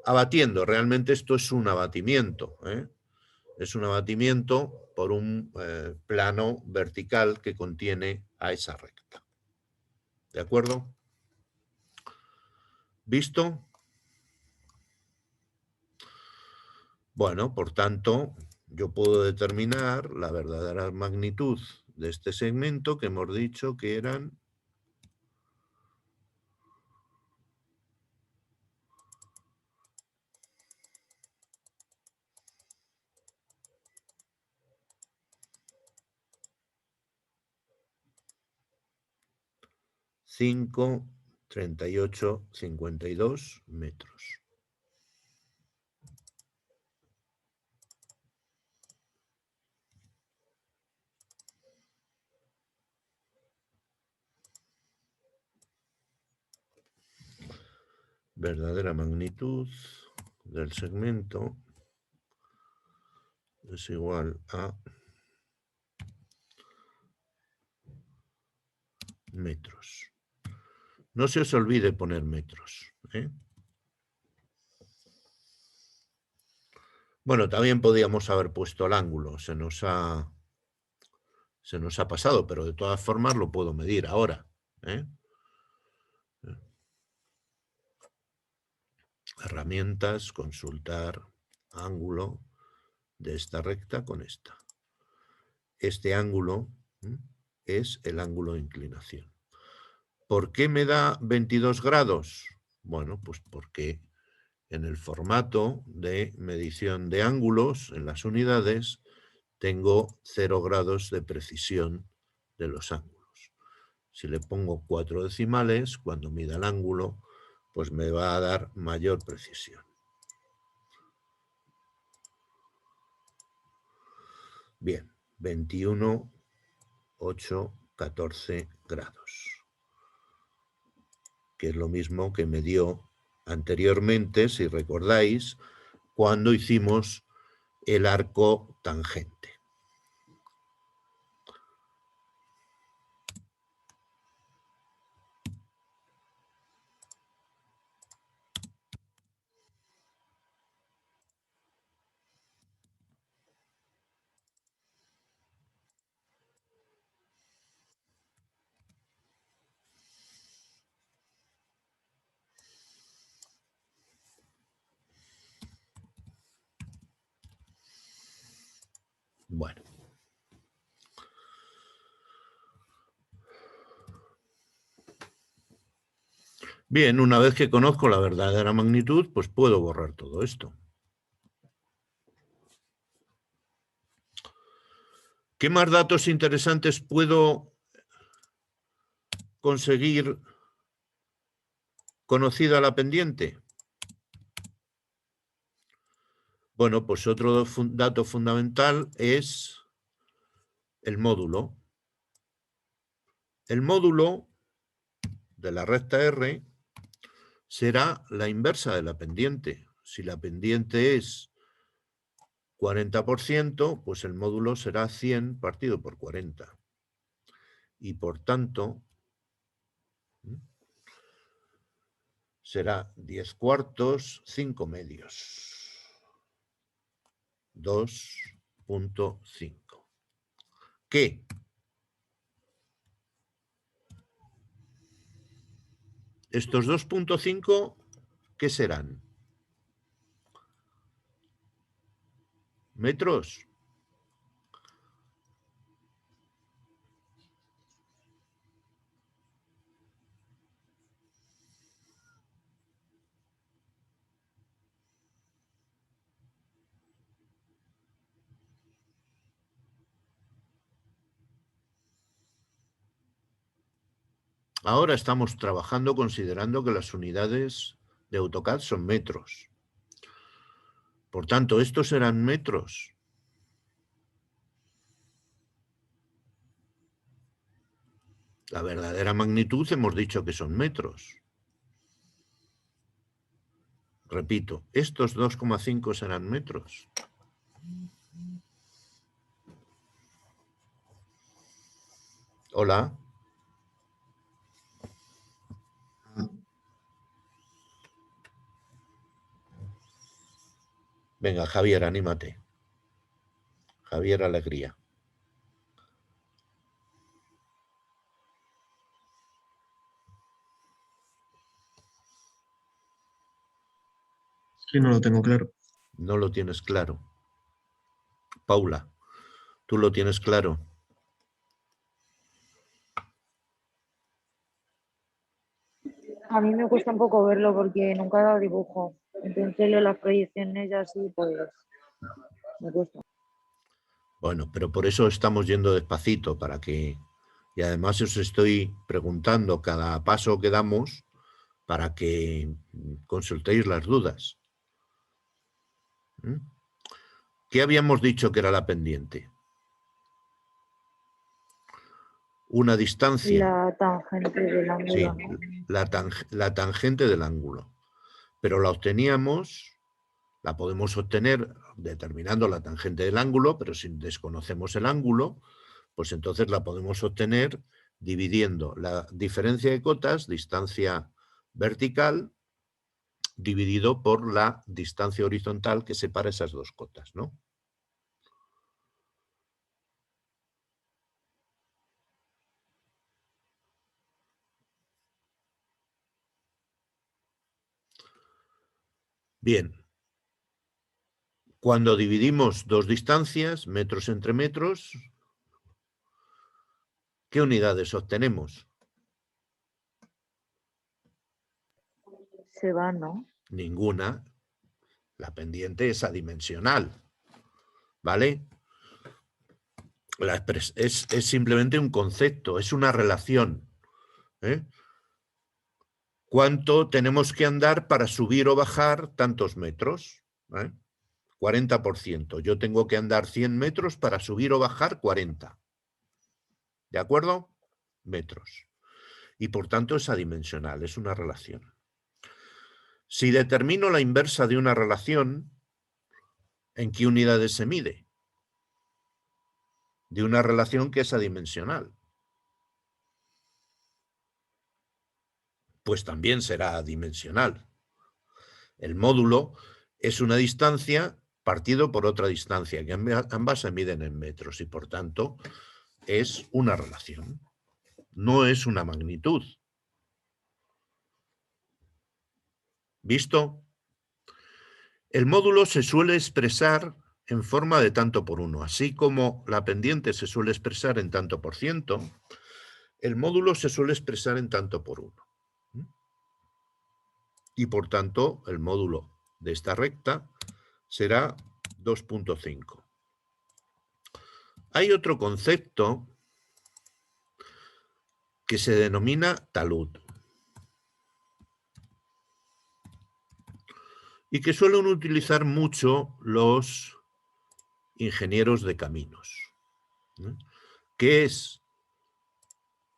abatiendo. Realmente esto es un abatimiento, ¿eh? Es un abatimiento por un plano vertical que contiene a esa recta. ¿De acuerdo? ¿Visto? Bueno, por tanto, yo puedo determinar la verdadera magnitud de este segmento que hemos dicho que eran 5,3852 metros. Verdadera magnitud del segmento es igual a metros. No se os olvide poner metros, ¿eh? Bueno, también podíamos haber puesto el ángulo, se nos ha pasado, pero de todas formas lo puedo medir ahora, ¿eh? Herramientas, consultar ángulo de esta recta con esta. Este ángulo es el ángulo de inclinación. ¿Por qué me da 22 grados? Bueno, pues porque en el formato de medición de ángulos en las unidades, tengo 0 grados de precisión de los ángulos. Si le pongo 4 decimales, cuando mida el ángulo, pues me va a dar mayor precisión. Bien, 21, 8, 14 grados. Que es lo mismo que me dio anteriormente, si recordáis, cuando hicimos el arco tangente. Bueno. Bien, una vez que conozco la verdadera magnitud, pues puedo borrar todo esto. ¿Qué más datos interesantes puedo conseguir conocida la pendiente? Bueno, pues otro dato fundamental es el módulo. El módulo de la recta R será la inversa de la pendiente. Si la pendiente es 40%, pues el módulo será 100 partido por 40. Y por tanto, será 10 cuartos, 5 medios. 2.5. ¿Qué? Estos 2.5, ¿qué serán? ¿Metros? Ahora estamos trabajando considerando que las unidades de AutoCAD son metros. Por tanto, estos serán metros. La verdadera magnitud hemos dicho que son metros. Repito, estos 2,5 serán metros. Hola. Venga, Javier, anímate. Javier Alegría. Sí, no lo tengo claro. No lo tienes claro. Paula, ¿tú lo tienes claro? A mí me cuesta un poco verlo porque nunca he dado dibujo. Entonces leo las proyecciones y así, pues me cuesta. Bueno, pero por eso estamos yendo despacito, para que... Y además os estoy preguntando cada paso que damos para que consultéis las dudas. ¿Mm? ¿Qué habíamos dicho que era la pendiente? Una distancia. La tangente del ángulo, Sí, ¿no? la tangente del ángulo. Pero la obteníamos, la podemos obtener determinando la tangente del ángulo, pero si desconocemos el ángulo, pues entonces la podemos obtener dividiendo la diferencia de cotas, distancia vertical, dividido por la distancia horizontal que separa esas dos cotas, ¿no? Bien. Cuando dividimos dos distancias, metros entre metros, ¿qué unidades obtenemos? Se va, ¿no? Ninguna. La pendiente es adimensional, ¿vale? Es simplemente un concepto, es una relación. ¿Eh? ¿Cuánto tenemos que andar para subir o bajar tantos metros? 40%. Yo tengo que andar 100 metros para subir o bajar 40. ¿De acuerdo? Metros. Y por tanto es adimensional, es una relación. Si determino la inversa de una relación, ¿en qué unidades se mide? De una relación que es adimensional. Pues también será adimensional. El módulo es una distancia partido por otra distancia, que ambas se miden en metros y por tanto es una relación, no es una magnitud. ¿Visto? El módulo se suele expresar en forma de tanto por uno, así como la pendiente se suele expresar en tanto por ciento, el módulo se suele expresar en tanto por uno. Y por tanto, el módulo de esta recta será 2.5. Hay otro concepto que se denomina talud y que suelen utilizar mucho los ingenieros de caminos, ¿no? Que es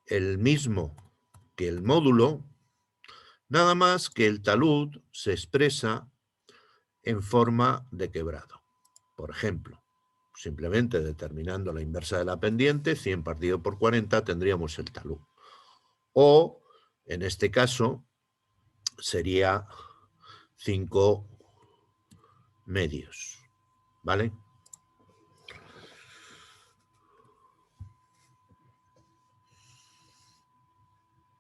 el mismo que el módulo, nada más que el talud se expresa en forma de quebrado. Por ejemplo, simplemente determinando la inversa de la pendiente, 100 partido por 40, tendríamos el talud. O, en este caso, sería 5 medios, ¿vale?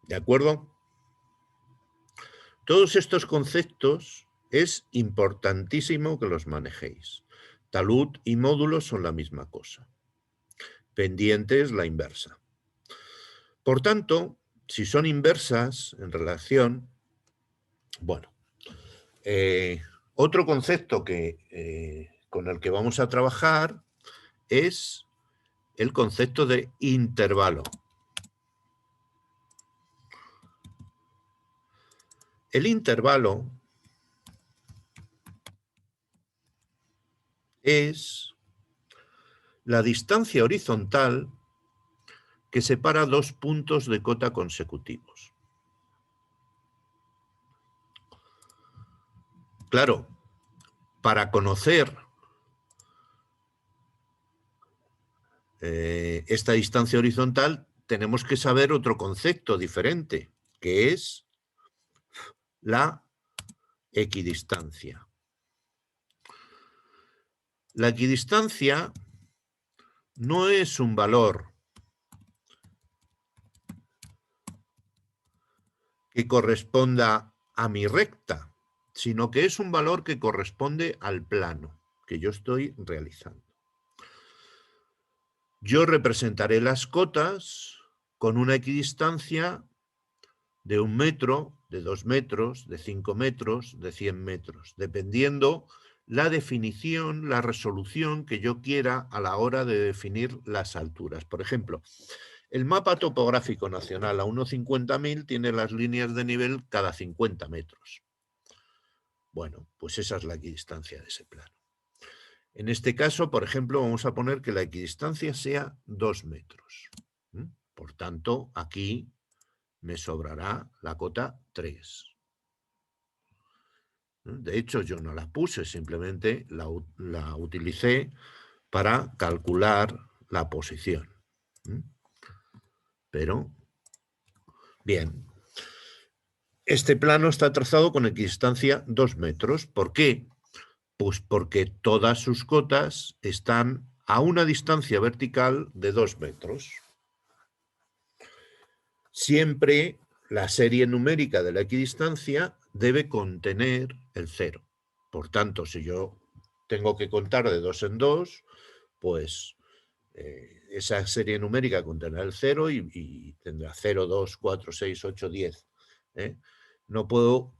¿De acuerdo? Todos estos conceptos es importantísimo que los manejéis. Talud y módulo son la misma cosa. Pendiente es la inversa. Por tanto, si son inversas en relación, bueno, otro concepto con el que vamos a trabajar es el concepto de intervalo. El intervalo es la distancia horizontal que separa dos puntos de cota consecutivos. Claro, para conocer esta distancia horizontal tenemos que saber otro concepto diferente, que es la equidistancia. La equidistancia no es un valor que corresponda a mi recta, sino que es un valor que corresponde al plano que yo estoy realizando. Yo representaré las cotas con una equidistancia de 1 metro, de 2 metros, de 5 metros, de 100 metros, dependiendo la definición, la resolución que yo quiera a la hora de definir las alturas. Por ejemplo, el mapa topográfico nacional a 1,50.000 tiene las líneas de nivel cada 50 metros. Bueno, pues esa es la equidistancia de ese plano. En este caso, por ejemplo, vamos a poner que la equidistancia sea 2 metros. Por tanto, aquí me sobrará la cota 3. De hecho, yo no la puse, simplemente la utilicé para calcular la posición. Pero, bien, este plano está trazado con equidistancia 2 metros. ¿Por qué? Pues porque todas sus cotas están a una distancia vertical de 2 metros. Siempre la serie numérica de la equidistancia debe contener el 0. Por tanto, si yo tengo que contar de 2 en 2, pues esa serie numérica contenrá el 0 y tendrá 0, 2, 4, 6, 8, 10. No puedo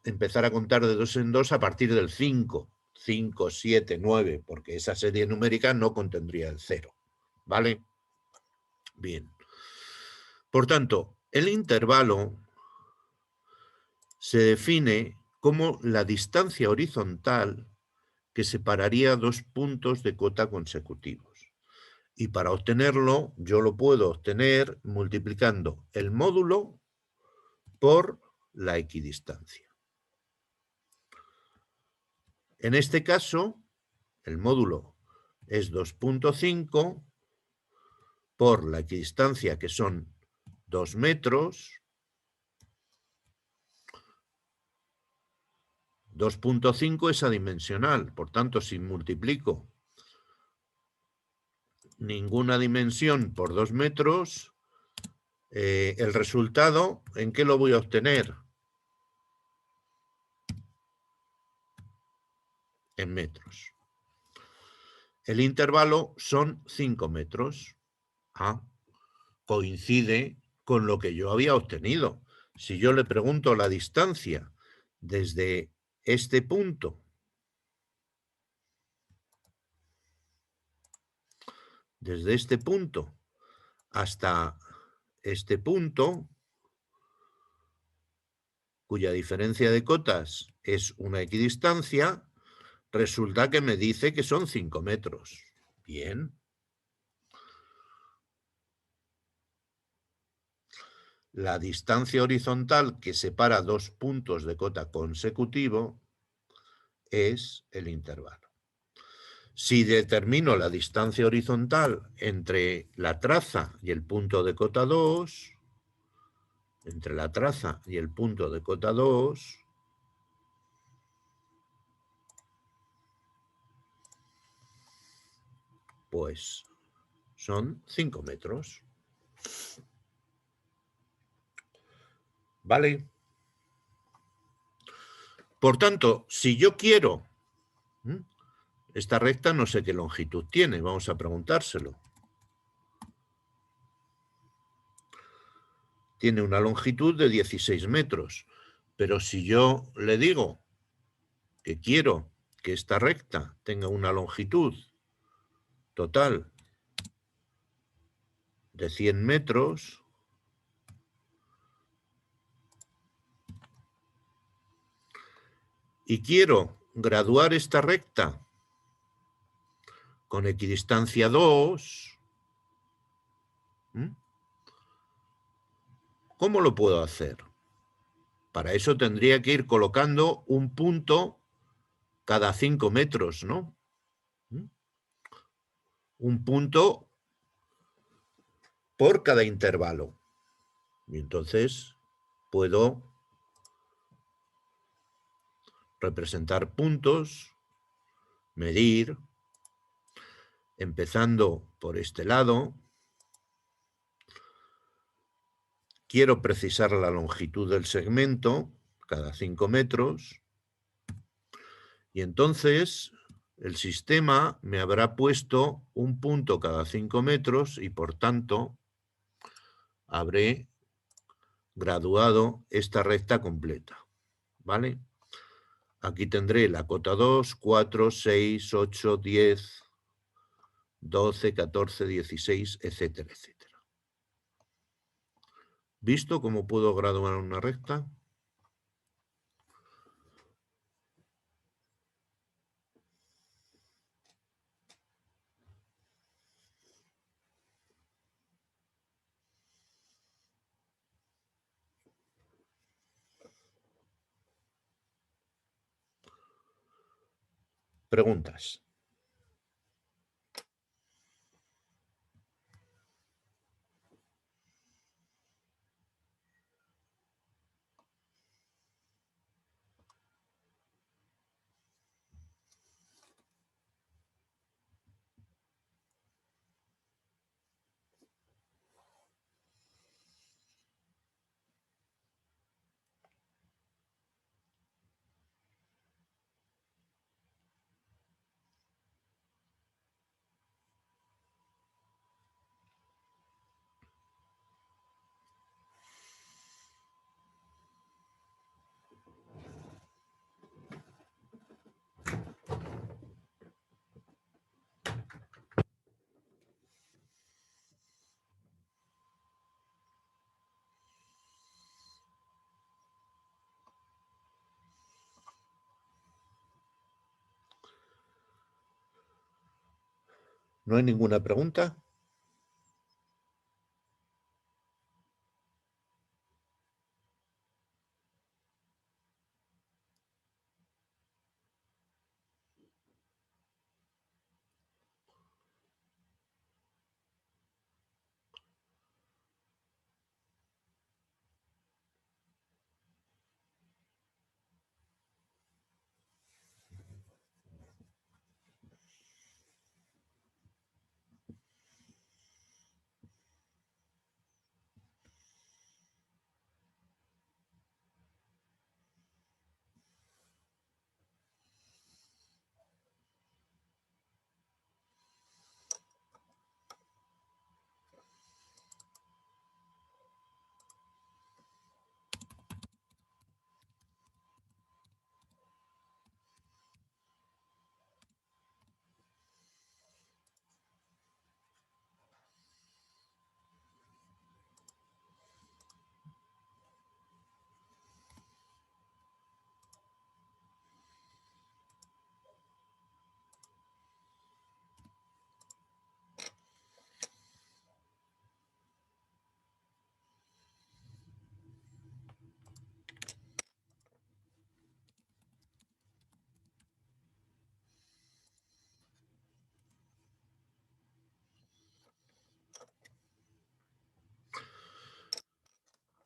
empezar a contar de 2 en 2 a partir del 5. 5, 7, 9, porque esa serie numérica no contendría el 0. ¿Vale? Bien. Por tanto, el intervalo se define como la distancia horizontal que separaría dos puntos de cota consecutivos. Y para obtenerlo, yo lo puedo obtener multiplicando el módulo por la equidistancia. En este caso, el módulo es 2.5 por la equidistancia, que son 2 metros. 2.5 es adimensional, por tanto, si multiplico ninguna dimensión por 2 metros, el resultado, ¿en qué lo voy a obtener? En metros. El intervalo son 5 metros. Coincide con lo que yo había obtenido. Si yo le pregunto la distancia desde este punto hasta este punto, cuya diferencia de cotas es una equidistancia, resulta que me dice que son 5 metros. Bien. La distancia horizontal que separa dos puntos de cota consecutivo es el intervalo. Si determino la distancia horizontal entre la traza y el punto de cota 2, entre la traza y el punto de cota 2, pues son 5 metros. ¿Vale? Por tanto, si yo quiero, esta recta no sé qué longitud tiene, vamos a preguntárselo. Tiene una longitud de 16 metros, pero si yo le digo que quiero que esta recta tenga una longitud total de 100 metros, y quiero graduar esta recta con equidistancia 2, ¿cómo lo puedo hacer? Para eso tendría que ir colocando un punto cada 5 metros, ¿no? Un punto por cada intervalo. Y entonces puedo representar puntos, medir, empezando por este lado. Quiero precisar la longitud del segmento, cada 5 metros, y entonces el sistema me habrá puesto un punto cada 5 metros y, por tanto, habré graduado esta recta completa. ¿Vale? Aquí tendré la cota 2, 4, 6, 8, 10, 12, 14, 16, etcétera, etcétera. ¿Visto cómo puedo graduar una recta? Preguntas. ¿No hay ninguna pregunta?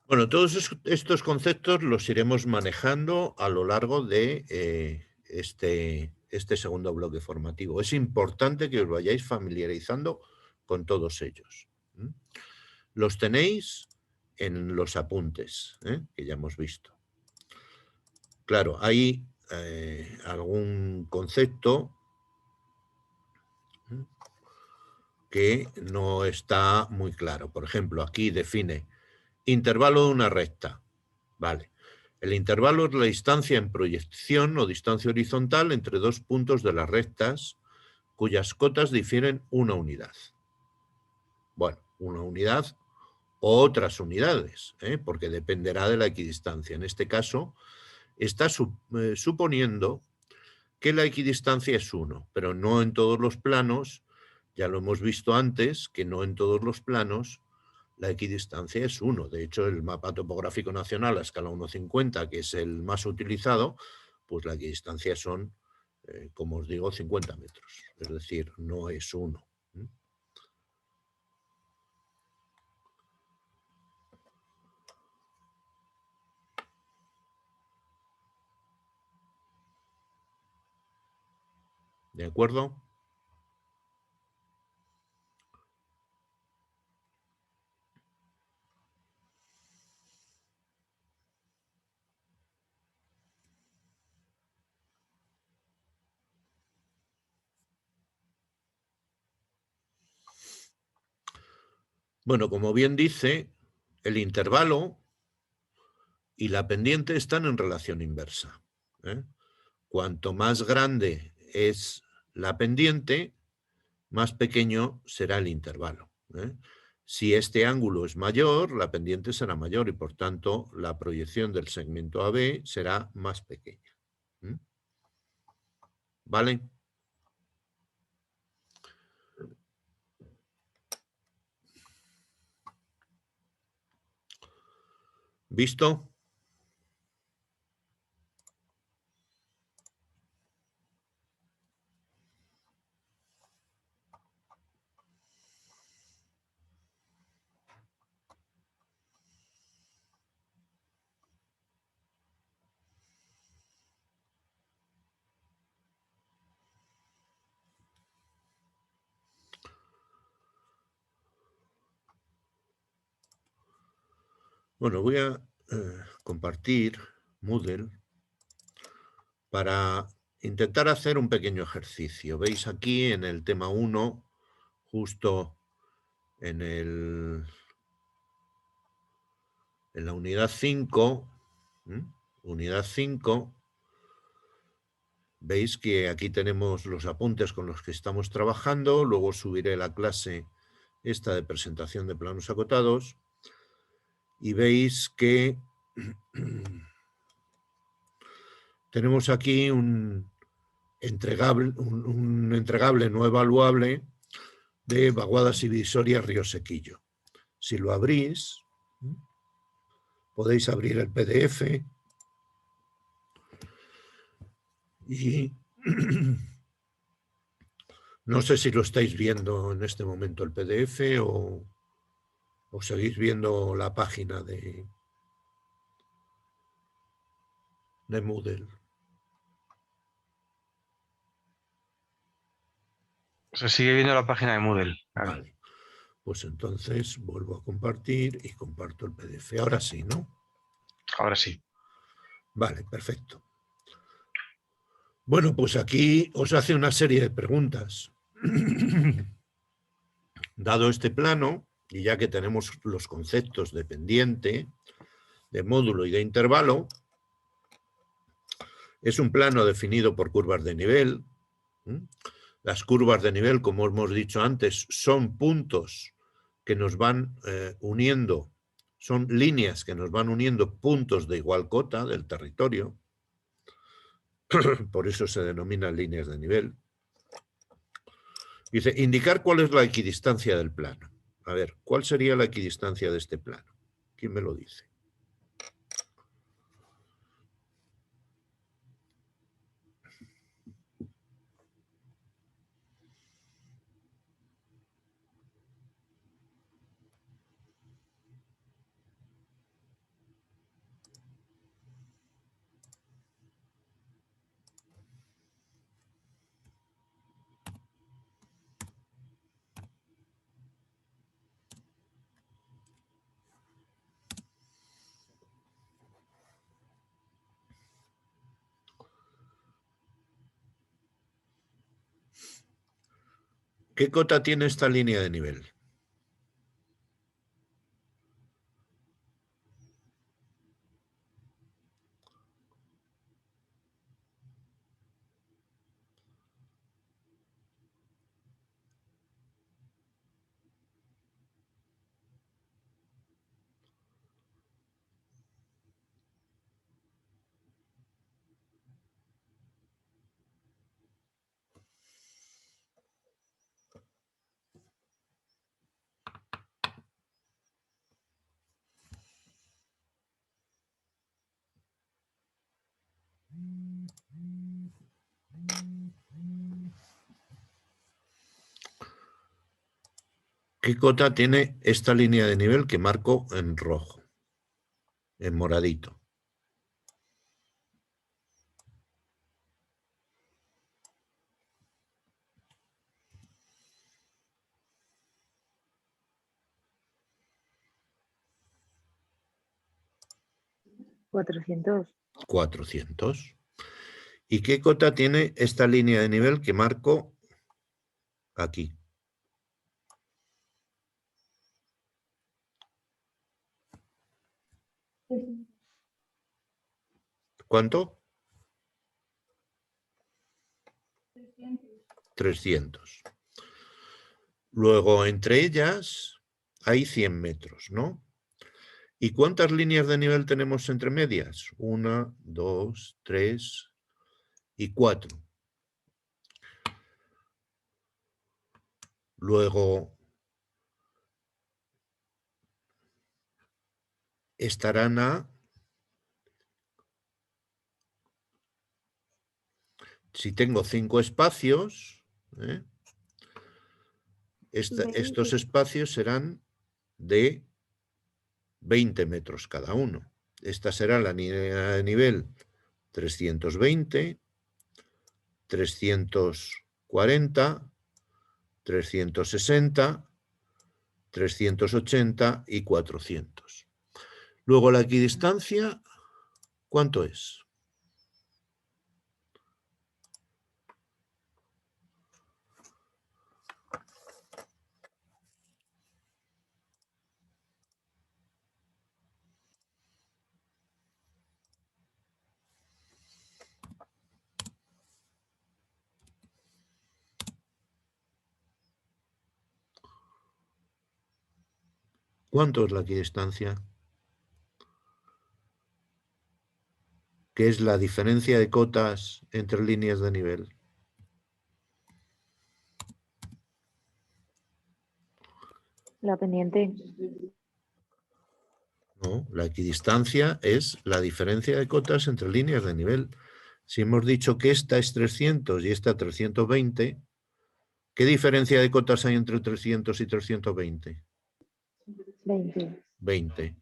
Bueno, todos estos conceptos los iremos manejando a lo largo de este segundo bloque formativo. Es importante que os vayáis familiarizando con todos ellos. Los tenéis en los apuntes, que ya hemos visto. Claro, hay algún concepto que no está muy claro. Por ejemplo, aquí define intervalo de una recta. Vale. El intervalo es la distancia en proyección o distancia horizontal entre dos puntos de las rectas cuyas cotas difieren una unidad. Bueno, una unidad o otras unidades, porque dependerá de la equidistancia. En este caso, está suponiendo que la equidistancia es 1, pero no en todos los planos, ya lo hemos visto antes, que no en todos los planos la equidistancia es 1. De hecho, el mapa topográfico nacional a escala 1,50, que es el más utilizado, pues la equidistancia son, como os digo, 50 metros. Es decir, no es 1. ¿De acuerdo? Bueno, como bien dice, el intervalo y la pendiente están en relación inversa. Cuanto más grande es la pendiente, más pequeño será el intervalo. Si este ángulo es mayor, la pendiente será mayor y, por tanto, la proyección del segmento AB será más pequeña. ¿Vale? ¿Visto? Bueno, voy a compartir Moodle para intentar hacer un pequeño ejercicio. Veis aquí en el tema 1, justo en la unidad 5, unidad 5, veis que aquí tenemos los apuntes con los que estamos trabajando, luego subiré la clase esta de presentación de planos acotados y veis que tenemos aquí un entregable no evaluable de Vaguadas y Visoria, Río Sequillo. Si lo abrís, podéis abrir el PDF y no sé si lo estáis viendo en este momento el PDF o seguís viendo la página de Moodle. Se sigue viendo la página de Moodle. Vale. Pues entonces vuelvo a compartir y comparto el PDF. Ahora sí, ¿no? Ahora sí. Vale, perfecto. Bueno, pues aquí os hace una serie de preguntas. Dado este plano, y ya que tenemos los conceptos de pendiente, de módulo y de intervalo, es un plano definido por curvas de nivel. Las curvas de nivel, como hemos dicho antes, son puntos que nos van uniendo, son líneas que nos van uniendo puntos de igual cota del territorio. Por eso se denominan líneas de nivel. Dice, indicar cuál es la equidistancia del plano. A ver, ¿cuál sería la equidistancia de este plano? ¿Quién me lo dice? ¿Qué cota tiene esta línea de nivel? ¿Qué cota tiene esta línea de nivel que marco en rojo, en moradito? ¿400? 400. ¿Y qué cota tiene esta línea de nivel que marco aquí? ¿Cuánto? 300. Luego, entre ellas hay 100 metros, ¿no? ¿Y cuántas líneas de nivel tenemos entre medias? 1, 2, 3 y 4. Luego estarán si tengo 5 espacios, estos espacios serán de 20 metros cada uno. Esta será la línea de nivel 320, 340, 360, 380 y 400. Luego la equidistancia, ¿cuánto es? ¿Cuánto es la equidistancia? ¿Qué es la diferencia de cotas entre líneas de nivel? La pendiente. No, la equidistancia es la diferencia de cotas entre líneas de nivel. Si hemos dicho que esta es 300 y esta 320, ¿qué diferencia de cotas hay entre 300 y 320? 20. 20.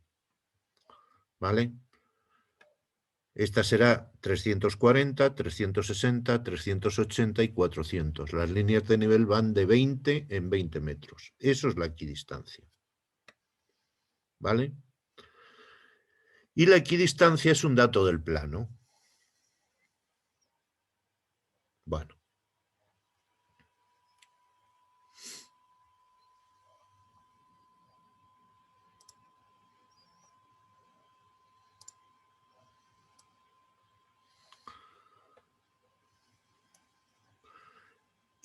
¿Vale? Esta será 340, 360, 380 y 400. Las líneas de nivel van de 20 en 20 metros. Eso es la equidistancia. ¿Vale? Y la equidistancia es un dato del plano. Bueno.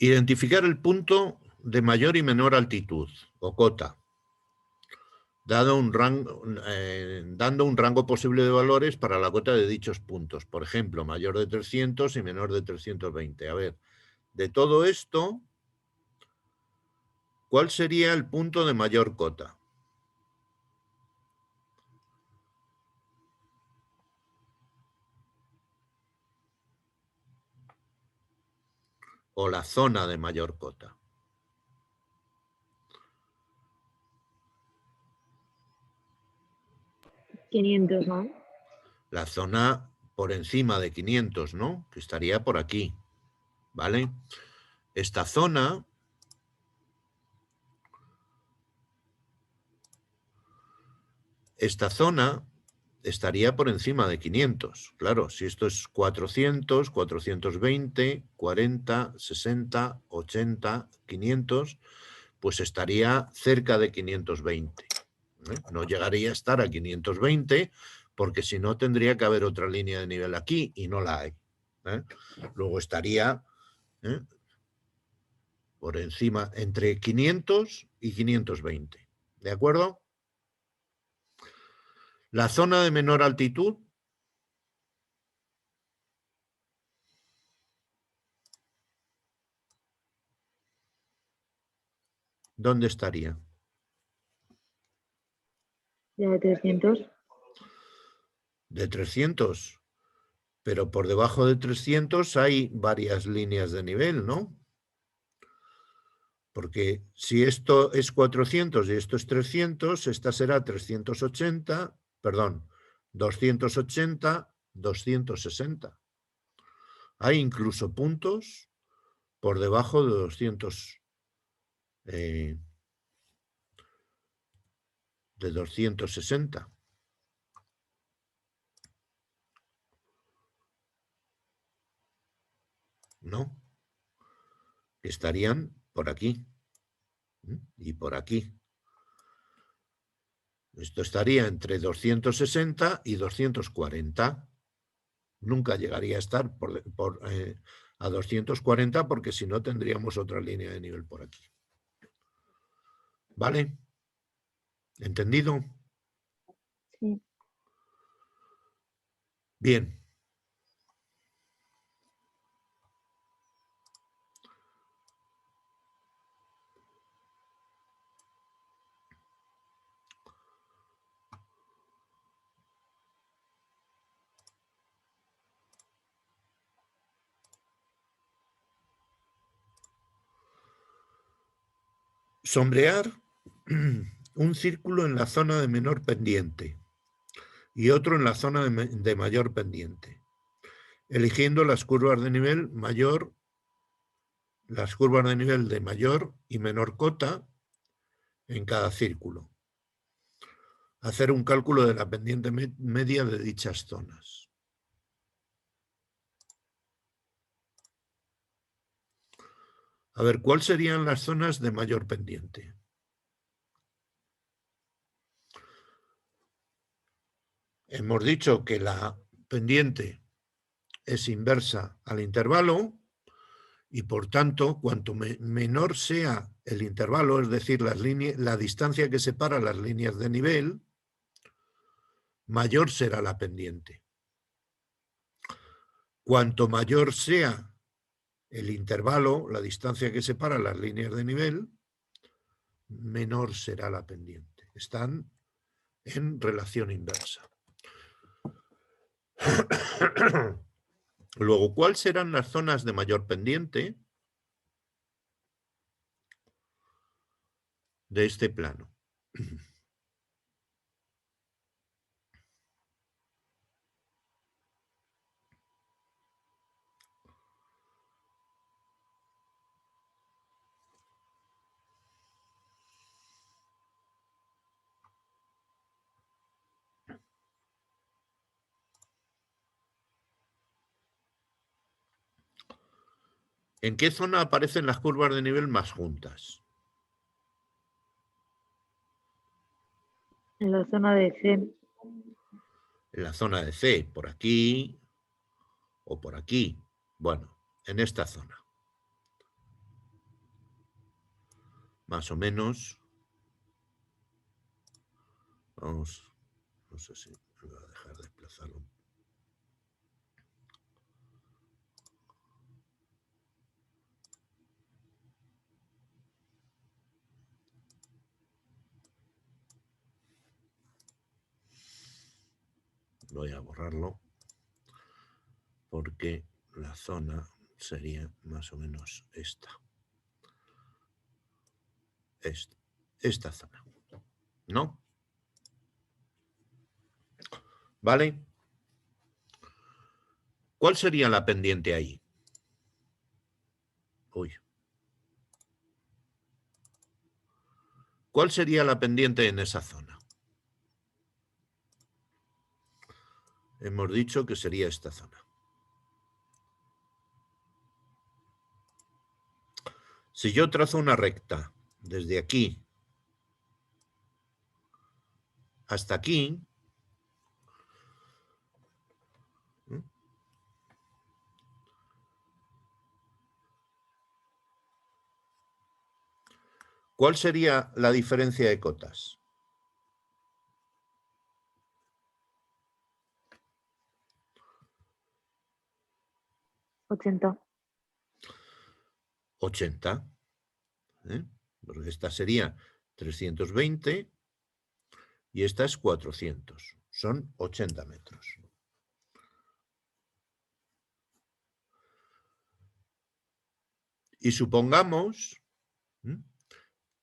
Identificar el punto de mayor y menor altitud, o cota, dando un rango posible de valores para la cota de dichos puntos. Por ejemplo, mayor de 300 y menor de 320. A ver, de todo esto, ¿cuál sería el punto de mayor cota? O la zona de mayor cota. $500, ¿no? La zona por encima de 500, ¿no? Que estaría por aquí, ¿vale? Esta zona estaría por encima de 500. Claro, si esto es 400, 420, 40, 60, 80, 500, pues estaría cerca de 520. No llegaría a estar a 520 porque si no tendría que haber otra línea de nivel aquí y no la hay. Luego estaría por encima entre 500 y 520. ¿De acuerdo? La zona de menor altitud ¿dónde estaría? Ya de 300. De 300. Pero por debajo de 300 hay varias líneas de nivel, ¿no? Porque si esto es 400 y esto es 300, esta será 380, perdón, 280, 260. Hay incluso puntos por debajo de 200, de 260. ¿No? Estarían por aquí y por aquí. Esto estaría entre 260 y 240. Nunca llegaría a estar a 240 porque si no tendríamos otra línea de nivel por aquí. ¿Vale? ¿Entendido? Sí. Bien. Sombrear un círculo en la zona de menor pendiente y otro en la zona de mayor pendiente, eligiendo las curvas de nivel mayor, las curvas de nivel de mayor y menor cota en cada círculo. Hacer un cálculo de la pendiente media de dichas zonas. A ver, ¿cuáles serían las zonas de mayor pendiente? Hemos dicho que la pendiente es inversa al intervalo y por tanto, cuanto menor sea el intervalo, es decir, la distancia que separa las líneas de nivel, mayor será la pendiente. Cuanto mayor sea el intervalo, la distancia que separa las líneas de nivel, menor será la pendiente. Están en relación inversa. Luego, ¿cuáles serán las zonas de mayor pendiente de este plano? ¿En qué zona aparecen las curvas de nivel más juntas? En la zona de C. En la zona de C, por aquí o por aquí. Bueno, en esta zona. Más o menos. Vamos, no sé si me voy a dejar desplazarlo. Voy a borrarlo porque la zona sería más o menos esta. Esta zona, ¿no? ¿Vale? ¿Cuál sería la pendiente ahí? Uy. ¿Cuál sería la pendiente en esa zona? Hemos dicho que sería esta zona. Si yo trazo una recta desde aquí hasta aquí, ¿eh? ¿Cuál sería la diferencia de cotas? $80. 80. Porque esta sería 320 y esta es 400. Son 80 metros. Y supongamos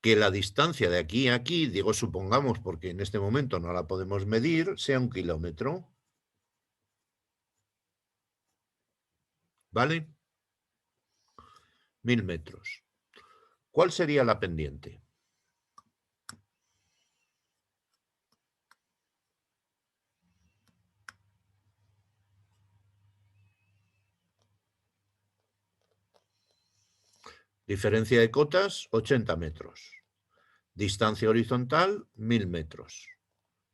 que la distancia de aquí a aquí, digo supongamos porque en este momento no la podemos medir, sea 1 kilómetro. ¿Vale? 1000 metros. ¿Cuál sería la pendiente? Diferencia de cotas, 80 metros. Distancia horizontal, 1000 metros.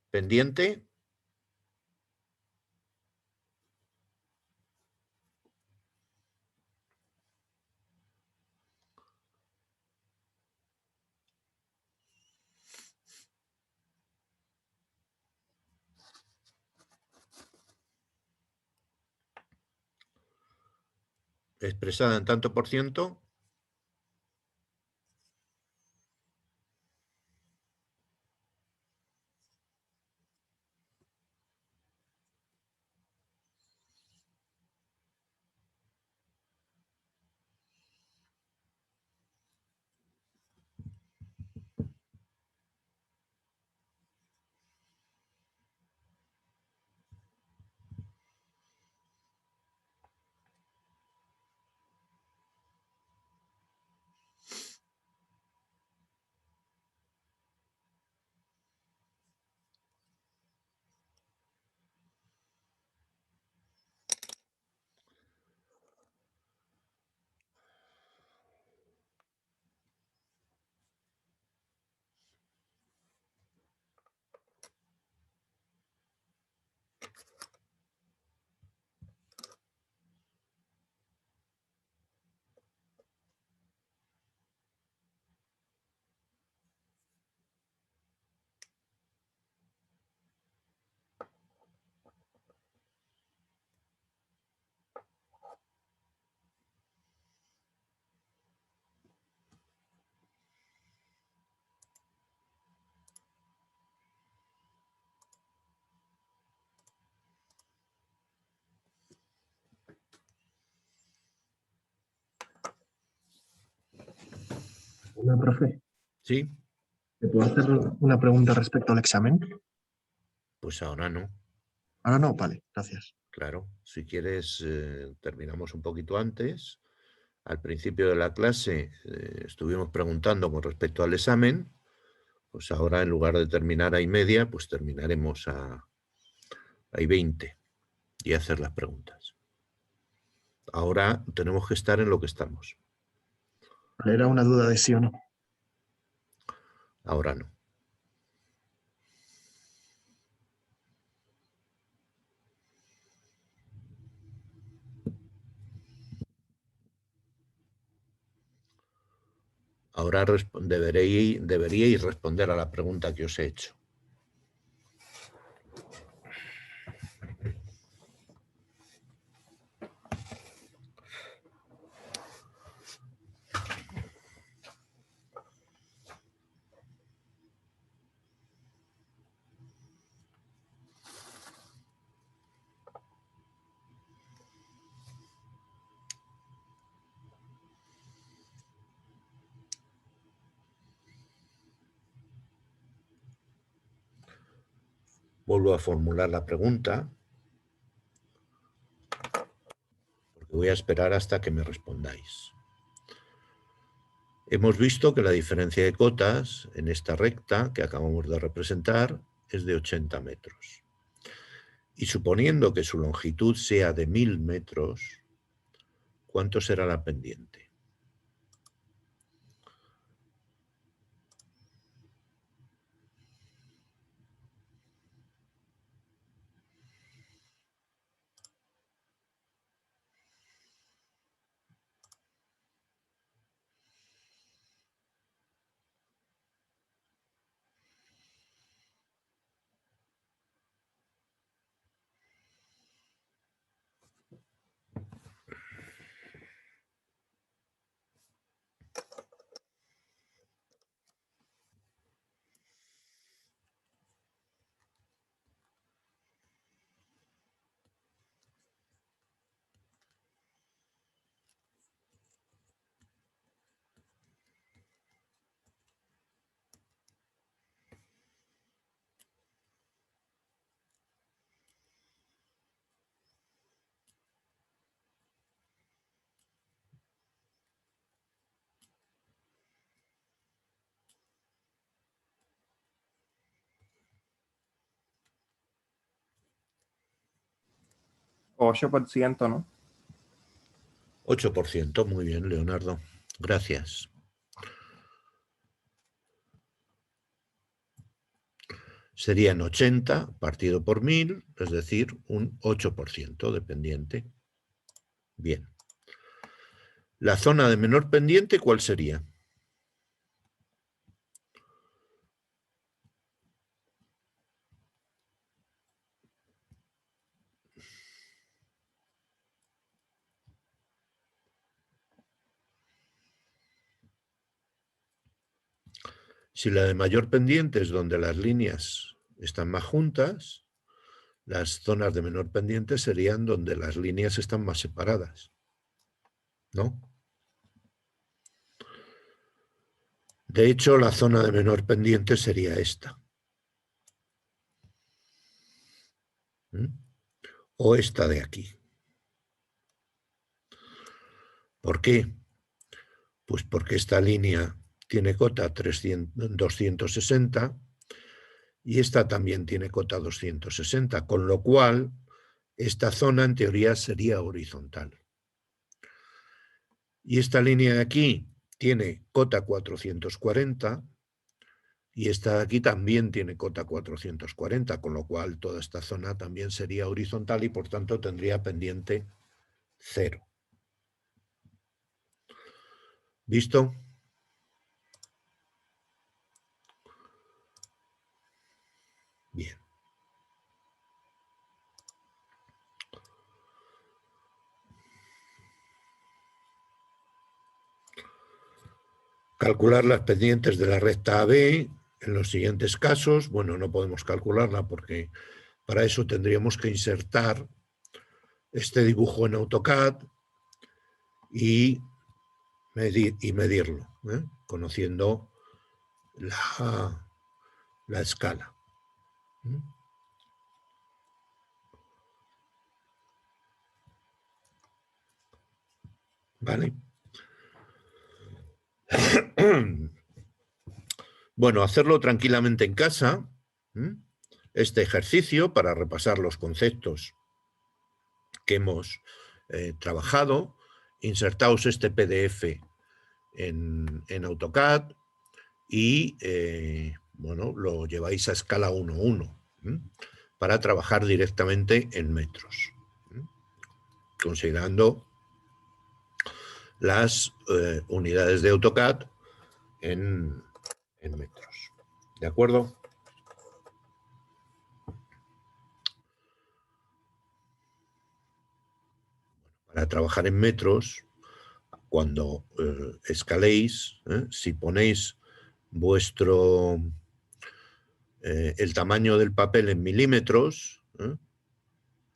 Pendiente, expresada en tanto por ciento. Hola, profe. ¿Sí? ¿Te puedo hacer una pregunta respecto al examen? Pues ahora no. Ahora no, vale, gracias. Claro, si quieres, terminamos un poquito antes. Al principio de la clase estuvimos preguntando con respecto al examen, pues ahora en lugar de terminar a I:30, pues terminaremos a I:20 y hacer las preguntas. Ahora tenemos que estar en lo que estamos. Era una duda de sí o no. Ahora no. Ahora deberíais responder a la pregunta que os he hecho. Vuelvo a formular la pregunta, porque voy a esperar hasta que me respondáis. Hemos visto que la diferencia de cotas en esta recta que acabamos de representar es de 80 metros. Y suponiendo que su longitud sea de 1000 metros, ¿cuánto será la pendiente? %, ¿no? 8%, muy bien, Leonardo. Gracias. Serían 80 partido por 1000, es decir, un 8% de pendiente. Bien. ¿La zona de menor pendiente cuál sería? Si la de mayor pendiente es donde las líneas están más juntas, las zonas de menor pendiente serían donde las líneas están más separadas, ¿no? De hecho, la zona de menor pendiente sería esta. ¿Mm? O esta de aquí. ¿Por qué? Pues porque esta línea tiene cota 260 y esta también tiene cota 260, con lo cual esta zona en teoría sería horizontal. Y esta línea de aquí tiene cota 440 y esta de aquí también tiene cota 440, con lo cual toda esta zona también sería horizontal y por tanto tendría pendiente 0. ¿Visto? Bien. Calcular las pendientes de la recta AB en los siguientes casos. Bueno, no podemos calcularla porque para eso tendríamos que insertar este dibujo en AutoCAD y medirlo, conociendo la escala. ¿Vale? Bueno, hacerlo tranquilamente en casa, este ejercicio para repasar los conceptos que hemos trabajado. Insertaos este PDF en AutoCAD y bueno, lo lleváis a escala 1:1 para trabajar directamente en metros, considerando las unidades de AutoCAD en metros. ¿De acuerdo? Para trabajar en metros, cuando escaléis, si ponéis el tamaño del papel en milímetros,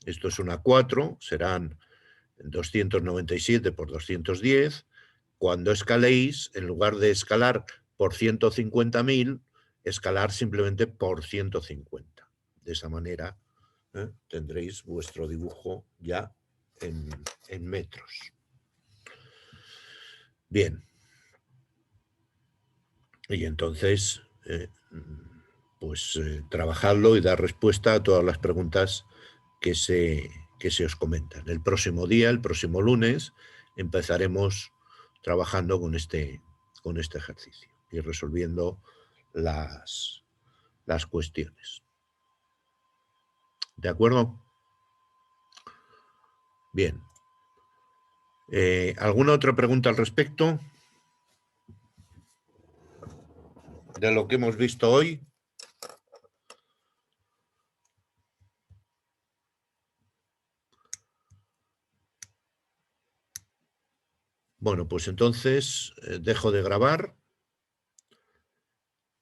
esto es una 4, serán 297 por 210. Cuando escaléis, en lugar de escalar por 150.000, escalar simplemente por 150. De esa manera tendréis vuestro dibujo ya en metros. Bien. Y entonces, pues trabajadlo y dar respuesta a todas las preguntas que se os comentan. El próximo día, el próximo lunes, empezaremos trabajando con este ejercicio y resolviendo las cuestiones. ¿De acuerdo? Bien. ¿Alguna otra pregunta al respecto de lo que hemos visto hoy? Bueno, pues entonces dejo de grabar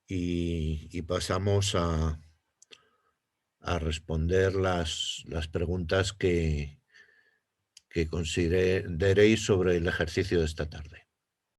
y pasamos a responder las preguntas que consideréis sobre el ejercicio de esta tarde.